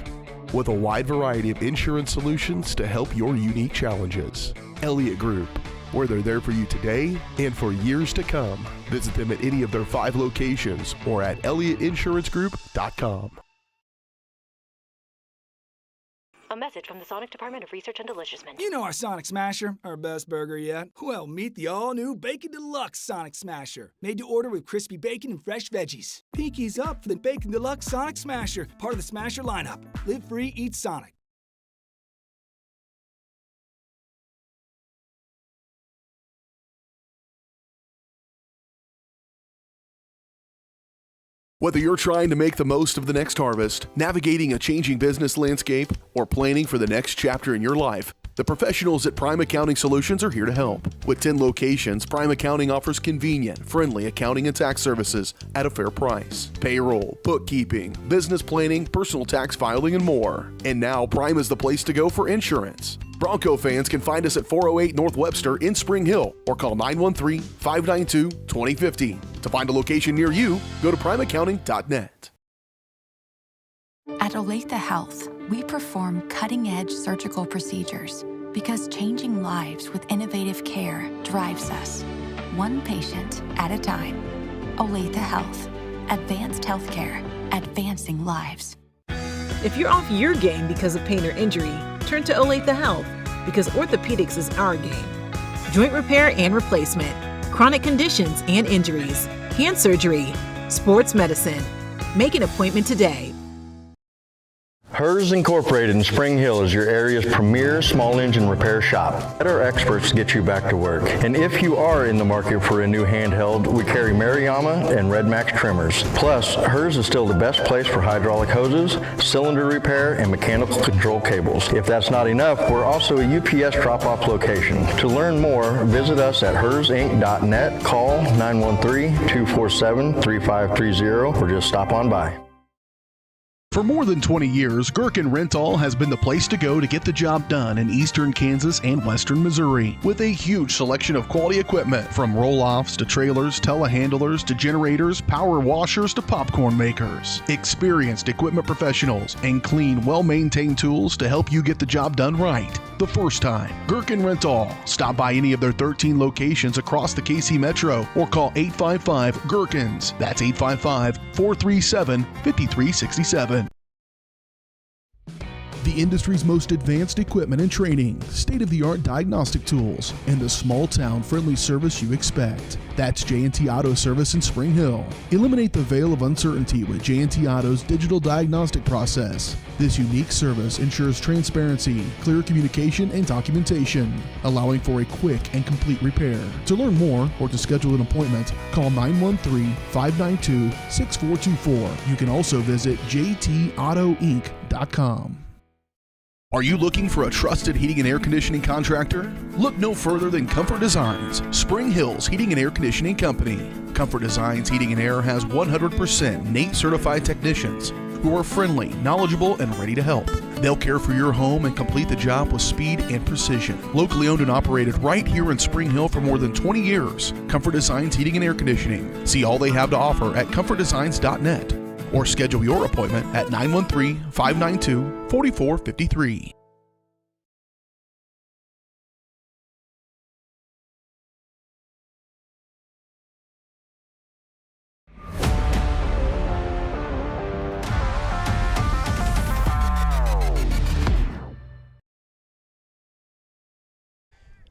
with a wide variety of insurance solutions to help your unique challenges. Elliott Group, where they're there for you today and for years to come. Visit them at any of their 5 locations or at ElliottInsuranceGroup.com. A message from the Sonic Department of Research and Deliciousment. You know our Sonic Smasher, our best burger yet. Well, meet the all-new Bacon Deluxe Sonic Smasher. Made to order with crispy bacon and fresh veggies. Pinkies up for the Bacon Deluxe Sonic Smasher, part of the Smasher lineup. Live free, eat Sonic. Whether you're trying to make the most of the next harvest, navigating a changing business landscape, or planning for the next chapter in your life, the professionals at Prime Accounting Solutions are here to help. With 10 locations, Prime Accounting offers convenient, friendly accounting and tax services at a fair price. Payroll, bookkeeping, business planning, personal tax filing, and more. And now Prime is the place to go for insurance. Bronco fans can find us at 408 North Webster in Spring Hill or call 913-592-2050. To find a location near you, go to primeaccounting.net. At Olathe Health, we perform cutting-edge surgical procedures because changing lives with innovative care drives us, one patient at a time. Olathe Health, advanced healthcare, advancing lives. If you're off your game because of pain or injury, turn to Olathe Health because orthopedics is our game. Joint repair and replacement, chronic conditions and injuries, hand surgery, sports medicine. Make an appointment today. HERS Incorporated in Spring Hill is your area's premier small engine repair shop. Let our experts get you back to work. And if you are in the market for a new handheld, we carry Maruyama and Red Max trimmers. Plus, HERS is still the best place for hydraulic hoses, cylinder repair, and mechanical control cables. If that's not enough, we're also a UPS drop-off location. To learn more, visit us at hersinc.net, call 913-247-3530, or just stop on by. For more than 20 years, Gherkin Rental has been the place to go to get the job done in eastern Kansas and western Missouri. With a huge selection of quality equipment, from roll-offs to trailers, telehandlers to generators, power washers to popcorn makers. Experienced equipment professionals and clean, well-maintained tools to help you get the job done right the first time. Gherkin Rental. Stop by any of their 13 locations across the KC Metro or call 855-GHERKINS. That's 855-437-5367. The industry's most advanced equipment and training, state-of-the-art diagnostic tools, and the small-town friendly service you expect. That's J&T Auto Service in Spring Hill. Eliminate the veil of uncertainty with J&T Auto's digital diagnostic process. This unique service ensures transparency, clear communication, and documentation, allowing for a quick and complete repair. To learn more or to schedule an appointment, call 913-592-6424. You can also visit jtautoinc.com. Are you looking for a trusted heating and air conditioning contractor? Look no further than Comfort Designs, Spring Hill's heating and air conditioning company. Comfort Designs Heating and Air has 100% NATE certified technicians who are friendly, knowledgeable, and ready to help. They'll care for your home and complete the job with speed and precision. Locally owned and operated right here in Spring Hill for more than 20 years, Comfort Designs Heating and Air Conditioning. See all they have to offer at comfortdesigns.net. Or schedule your appointment at 913-592-4453.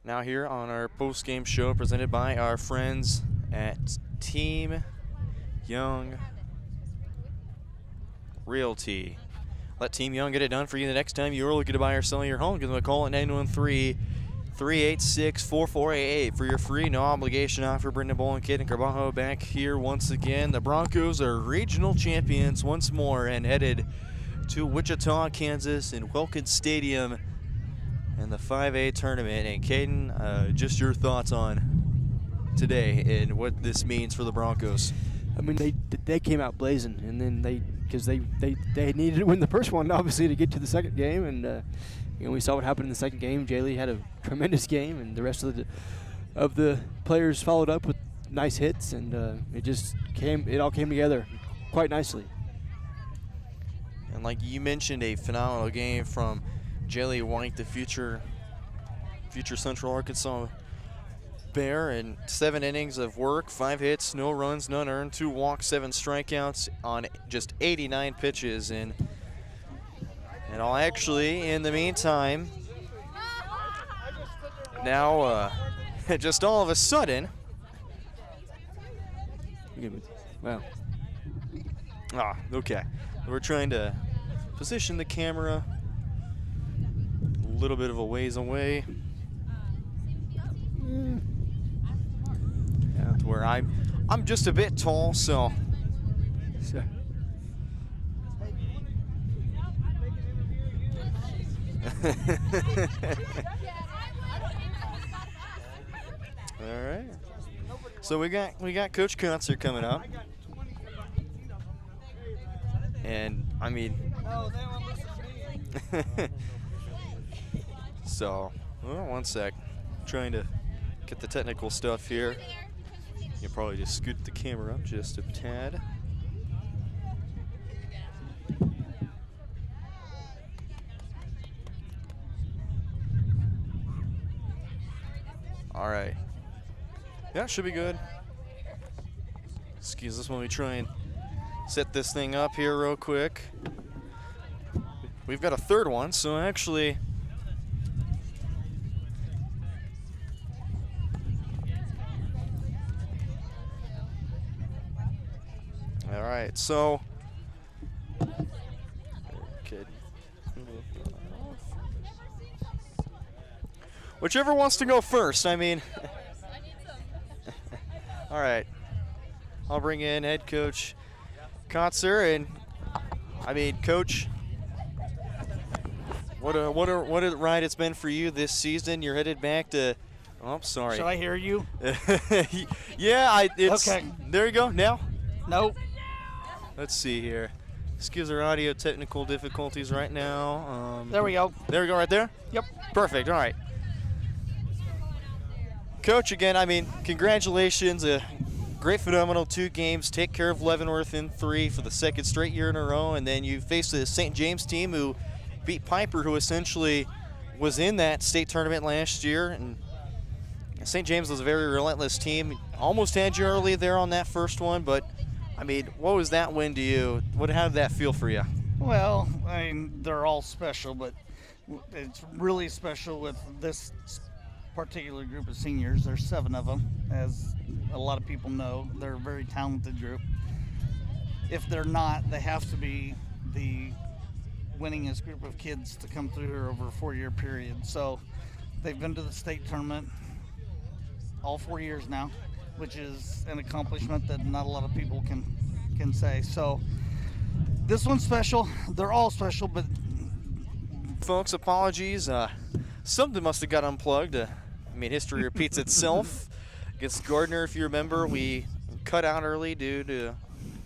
Now here on our post-game show presented by our friends at Team Young Realty. Let Team Young get it done for you the next time you're looking to buy or sell your home. Give them a call at 913-386-4488 for your free, no obligation offer. Brendan Bowl and Kaden Carbajo back here once again. The Broncos are regional champions once more and headed to Wichita, Kansas in Wilkins Stadium in the 5A tournament. And Kaden, just your thoughts on today and what this means for the Broncos. I mean, they came out blazing, and then because they needed to win the first one, obviously, to get to the second game, and we saw what happened in the second game. Jaylee had a tremendous game, and the rest of the players followed up with nice hits, and it all came together quite nicely. And like you mentioned, a phenomenal game from Jaylee White, the future Central Arkansas Bear, in 7 innings of work, 5 hits, no runs, none earned, 2 walks, 7 strikeouts on just 89 pitches. And I'll actually, in the meantime, now just all of a sudden, wow. Okay. We're trying to position the camera a little bit of a ways away. To where I'm just a bit tall, so. All right. So we got Coach Concert coming up. And I mean, so, well, one sec. Trying to get the technical stuff here. You probably just scoot the camera up just a tad. All right. Yeah, should be good. Excuse us when we try and set this thing up here real quick. We've got a third one, so actually, all right, so whichever wants to go first. I mean, all right, I'll bring in head coach Kotzer, and I mean, Coach, what a ride it's been for you this season. You're headed back to. Oh, I'm sorry. Shall I hear you? Yeah, it's okay. There you go. Now. Nope. Let's see here. Excuse our audio technical difficulties right now. There we go. There we go, right there? Yep. Perfect, all right. Coach, again, I mean, congratulations. A great, phenomenal 2 games. Take care of Leavenworth in 3 for the 2nd straight year in a row. And then you faced the St. James team who beat Piper, who essentially was in that state tournament last year. And St. James was a very relentless team. Almost had you early there on that first one, but I mean, what was that win to you? How did that feel for you? Well, I mean, they're all special, but it's really special with this particular group of seniors. There's 7 of them, as a lot of people know. They're a very talented group. If they're not, they have to be the winningest group of kids to come through here over a 4-year period. So they've been to the state tournament all 4 years now, which is an accomplishment that not a lot of people can say. So this one's special. They're all special, but folks, apologies. Something must have got unplugged. I mean, history repeats itself. Against Gardner, if you remember, we cut out early due to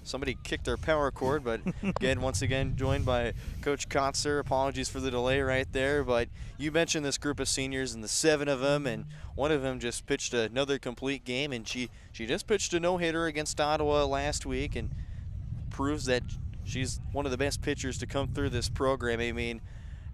somebody kicked our power cord, but again, once again, joined by Coach Kotzer. Apologies for the delay right there, but you mentioned this group of seniors and the 7 of them, and one of them just pitched another complete game, and she just pitched a no-hitter against Ottawa last week and proves that she's one of the best pitchers to come through this program. I mean,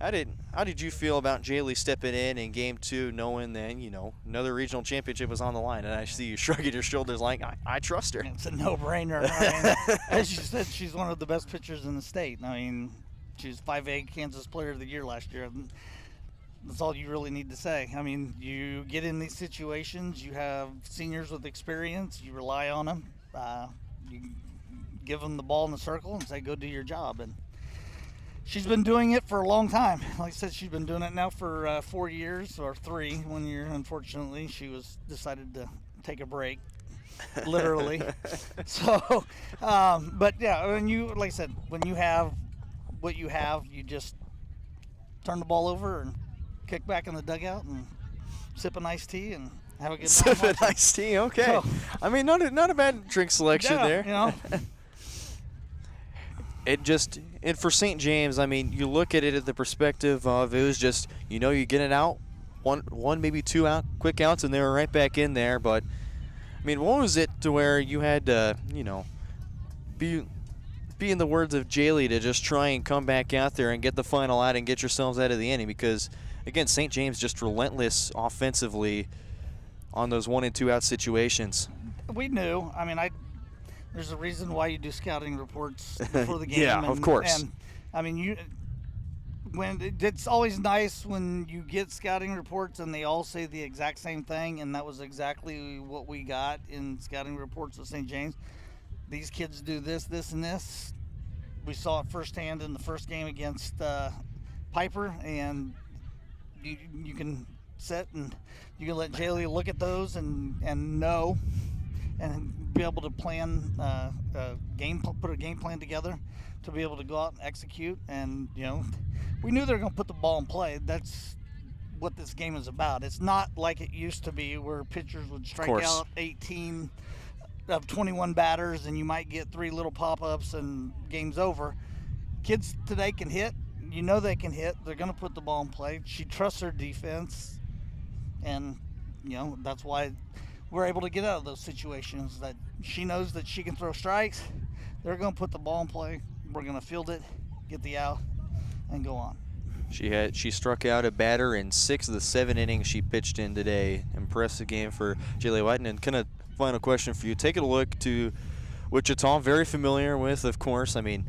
how did you feel about Jaylee stepping in Game 2, knowing that, you know, another regional championship was on the line? And I see you shrugging your shoulders like, I trust her. It's a no-brainer. I mean, as you said, she's one of the best pitchers in the state. I mean, she's 5A Kansas Player of the Year last year. that's all you really need to say. I mean, you get in these situations, you have seniors with experience, you rely on them, you give them the ball in the circle and say, go do your job. And she's been doing it for a long time. Like I said, she's been doing it now for 4 years, or 3. 1 year, unfortunately, she decided to take a break, literally. So, but yeah, like I said, when you have what you have, you just turn the ball over and kick back in the dugout and sip an iced tea and have a good time. Sip an iced tea, okay. So, I mean, not a bad drink selection there. You know. And for St. James, I mean, you look at it at the perspective of it was just, you get it out, one maybe 2 out, quick outs, and they were right back in there. But I mean, what was it to where you had to, be in the words of Jaylee, to just try and come back out there and get the final out and get yourselves out of the inning? Because again, St. James just relentless offensively on those 1 and 2 out situations. We knew. I mean, there's a reason why you do scouting reports before the game. Yeah, of course. And I mean, it's always nice when you get scouting reports and they all say the exact same thing, and that was exactly what we got in scouting reports with St. James. These kids do this, this, and this. We saw it firsthand in the first game against Piper, and you can sit and you can let Jaylee look at those and know and be able to plan put a game plan together to be able to go out and execute. And we knew they were going to put the ball in play. That's what this game is about. It's not like it used to be where pitchers would strike out 18 of 21 batters and you might get 3 little pop-ups and game's over. Kids today can hit. They can hit. They're going to put the ball in play. She trusts her defense, and that's why we're able to get out of those situations. That she knows that she can throw strikes. They're going to put the ball in play. We're going to field it, get the out, and go on. She struck out a batter in 6 of the 7 innings she pitched in today. Impressive game for Jaylee Whiten. And kind of final question for you. Taking a look to Wichita, very familiar with, of course. I mean,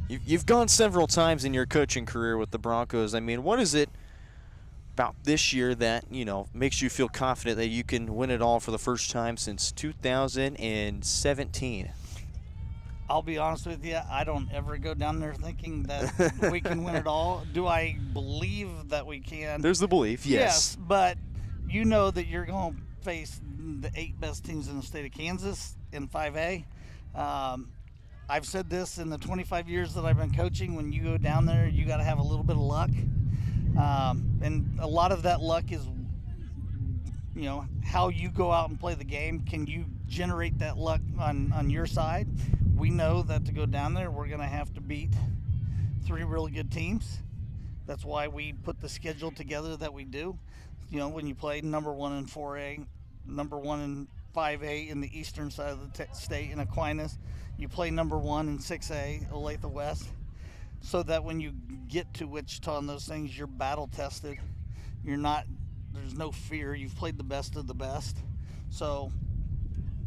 you've gone several times in your coaching career with the Broncos. I mean, what is it about this year that, makes you feel confident that you can win it all for the first time since 2017? I'll be honest with you, I don't ever go down there thinking that we can win it all. Do I believe that we can? There's the belief, yes. Yes, but you know that you're going to face the 8 best teams in the state of Kansas in 5A. I've said this in the 25 years that I've been coaching. When you go down there, you got to have a little bit of luck. And a lot of that luck is, how you go out and play the game. Can you generate that luck on your side? We know that to go down there, we're going to have to beat 3 really good teams. That's why we put the schedule together that we do. When you play number 1 in 4A, number 1 in 5A in the eastern side of the state in Aquinas, you play number 1 in 6A, Olathe West, so that when you get to Wichita and those things, you're battle tested. There's no fear. You've played the best of the best. So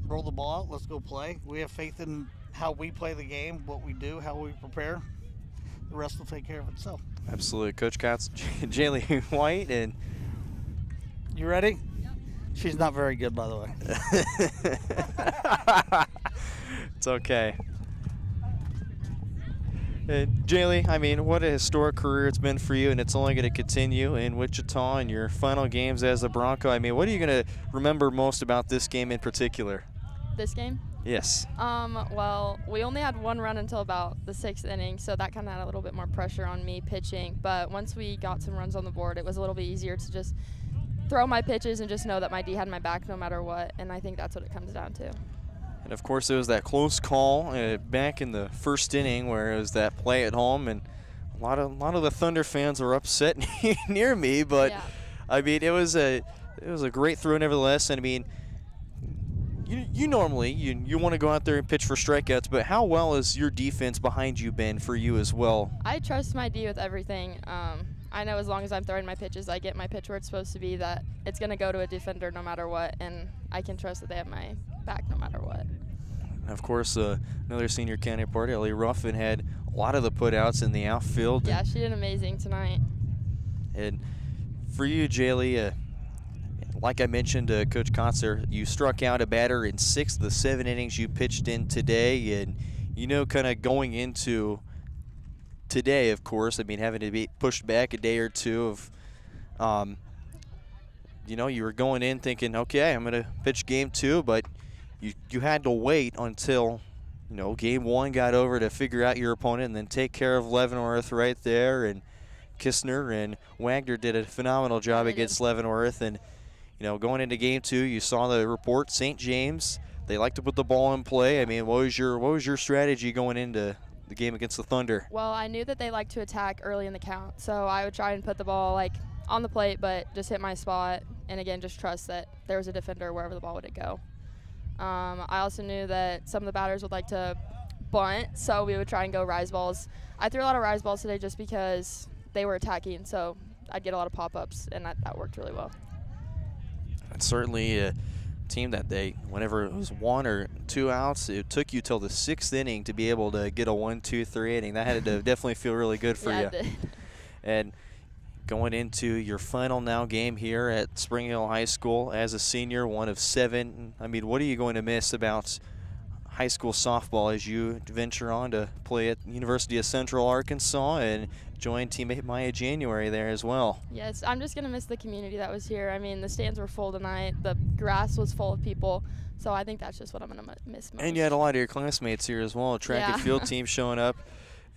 roll the ball out. Let's go play. We have faith in how we play the game, what we do, how we prepare. The rest will take care of itself. Absolutely. Coach Katz, Jaylee White, and you ready? Yep. She's not very good, by the way. It's okay. Jaylee, I mean, what a historic career it's been for you, and it's only going to continue in Wichita in your final games as a Bronco. I mean, what are you going to remember most about this game in particular? This game? Yes. Well, we only had 1 run until about the 6th inning, so that kind of had a little bit more pressure on me pitching. But once we got some runs on the board, it was a little bit easier to just throw my pitches and just know that my D had my back no matter what, and I think that's what it comes down to. And of course, it was that close call back in the 1st inning where it was that play at home, and a lot of the Thunder fans were upset near me. But yeah. I mean, it was a great throw nevertheless. And I mean, you normally you want to go out there and pitch for strikeouts, but how well has your defense behind you been for you as well? I trust my D with everything. I know as long as I'm throwing my pitches, I get my pitch where it's supposed to be, that it's going to go to a defender no matter what, and I can trust that they have my back no matter what. And of course, another senior counterpart, Ellie Ruffin, had a lot of the putouts in the outfield. Yeah, she did amazing tonight. And For you, Jaylee, like I mentioned, Coach Kotzer, you struck out a batter in 6 of the 7 innings you pitched in today, and kind of going into today, of course, having to be pushed back a day or two of, you were going in thinking, okay, I'm going to pitch game 2, but you had to wait until, game 1 got over to figure out your opponent and then take care of Leavenworth right there, and Kistner and Wagner did a phenomenal job against Leavenworth, and going into game 2, you saw the report, St. James, they like to put the ball in play. What was your strategy going into the game against the Thunder? Well, I knew that they like to attack early in the count, so I would try and put the ball on the plate, but just hit my spot, and again, just trust that there was a defender wherever the ball would go. I also knew that some of the batters would like to bunt, so we would try and go rise balls. I threw a lot of rise balls today just because they were attacking, so I'd get a lot of pop-ups, and that worked really well. It's certainly a team that whenever it was 1 or 2 outs, it took you till the 6th inning to be able to get a 1, 2, 3 inning. That had to definitely feel really good for you. It did. And going into your final now game here at Spring Hill High School as a senior, 1 of 7. What are you going to miss about high school softball as you venture on to play at University of Central Arkansas and join teammate Maya January there as well? Yes, I'm just going to miss the community that was here. The stands were full tonight. The grass was full of people. So I think that's just what I'm going to miss most. And you had a lot of your classmates here as well. Track and field team showing up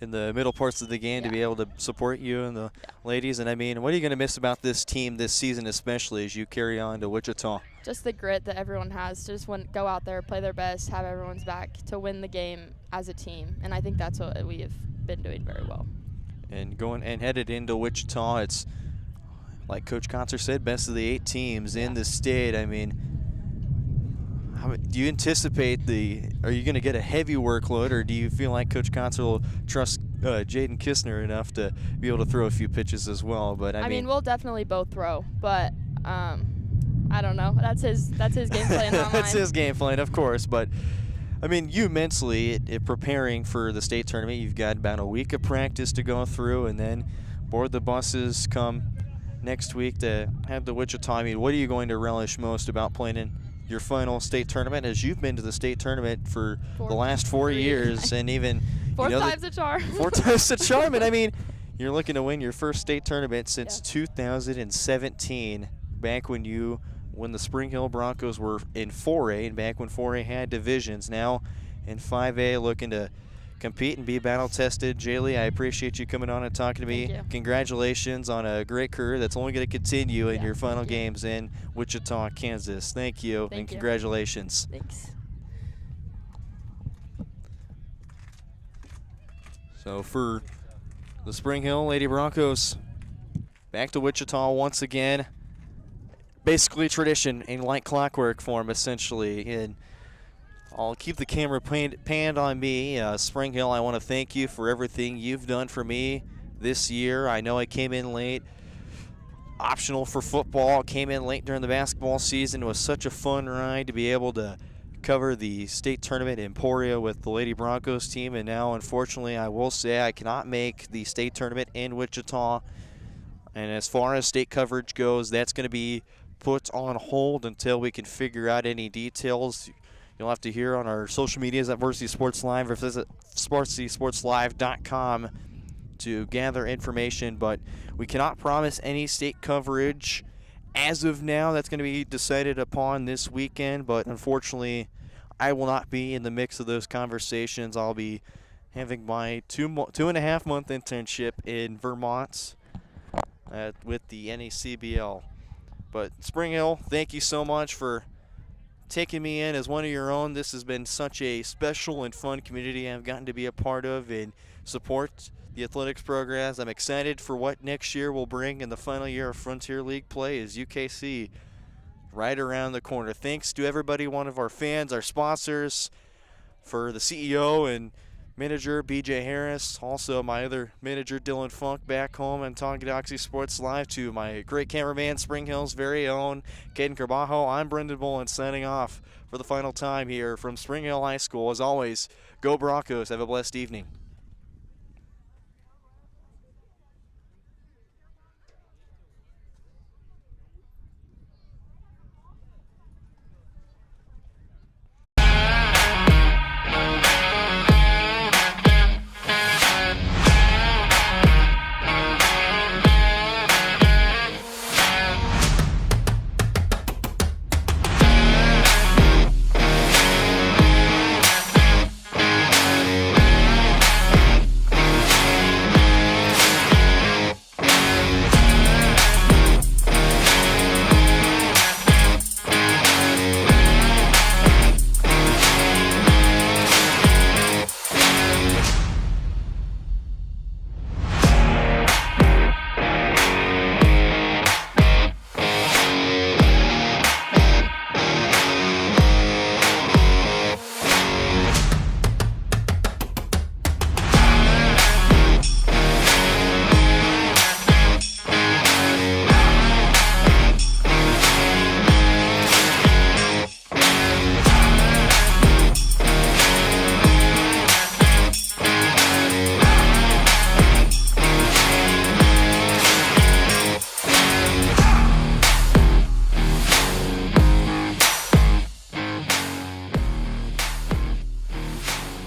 in the middle parts of the game to be able to support you and the ladies. And what are you going to miss about this team this season, especially as you carry on to Wichita? Just the grit that everyone has to just go out there, play their best, have everyone's back to win the game as a team. And I think that's what we have been doing very well. And headed into Wichita, it's like Coach Kotzer said, best of the 8 teams in the state. Do you anticipate are you going to get a heavy workload, or do you feel like Coach Kotzer will trust Jaden Kistner enough to be able to throw a few pitches as well? But we'll definitely both throw, but I don't know. That's his game plan, not mine. That's his game plan, of course. But you mentally preparing for the state tournament, you've got about a week of practice to go through, and then board the buses come next week to head to Wichita. What are you going to relish most about playing in your final state tournament, as you've been to the state tournament for the last 4 years, and even four times a charm. 4 times a charm, and you're looking to win your first state tournament since 2017, back when the Spring Hill Broncos were in 4A, and back when 4A had divisions. Now in 5A, looking to compete and be battle-tested. Jaylee, I appreciate you coming on and talking to me. Thank you. Congratulations on a great career that's only going to continue in your final games in Wichita, Kansas. Thank you, and congratulations. Thanks. So for the Spring Hill Lady Broncos, back to Wichita once again. Basically tradition in like clockwork form, essentially. And I'll keep the camera panned on me. Spring Hill, I want to thank you for everything you've done for me this year. I know I came in late, optional for football. Came in late during the basketball season. It was such a fun ride to be able to cover the state tournament in Emporia with the Lady Broncos team. And now, unfortunately, I will say I cannot make the state tournament in Wichita. And as far as state coverage goes, that's going to be put on hold until we can figure out any details. You'll have to hear on our social medias at Varsity Sports Live, or visit VarsitySportsLive.com to gather information. But we cannot promise any state coverage as of now. That's going to be decided upon this weekend. But unfortunately, I will not be in the mix of those conversations. I'll be having my 2.5 month internship in Vermont with the NACBL. But Spring Hill, thank you so much for taking me in as one of your own. This has been such a special and fun community I've gotten to be a part of and support the athletics programs. I'm excited for what next year will bring in the final year of Frontier League play as UKC right around the corner. Thanks to everybody, one of our fans, our sponsors, for the CEO and manager BJ Harris, also my other manager Dylan Funk back home and Tonganoxie Sports Live, to my great cameraman Spring Hill's very own Caden Carbajo. I'm Brendan Bullen signing off for the final time here from Spring Hill High School. As always, go Broncos. Have a blessed evening.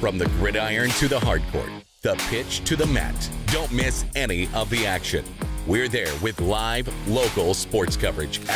From the gridiron to the hard court, the pitch to the mat, don't miss any of the action. We're there with live, local sports coverage at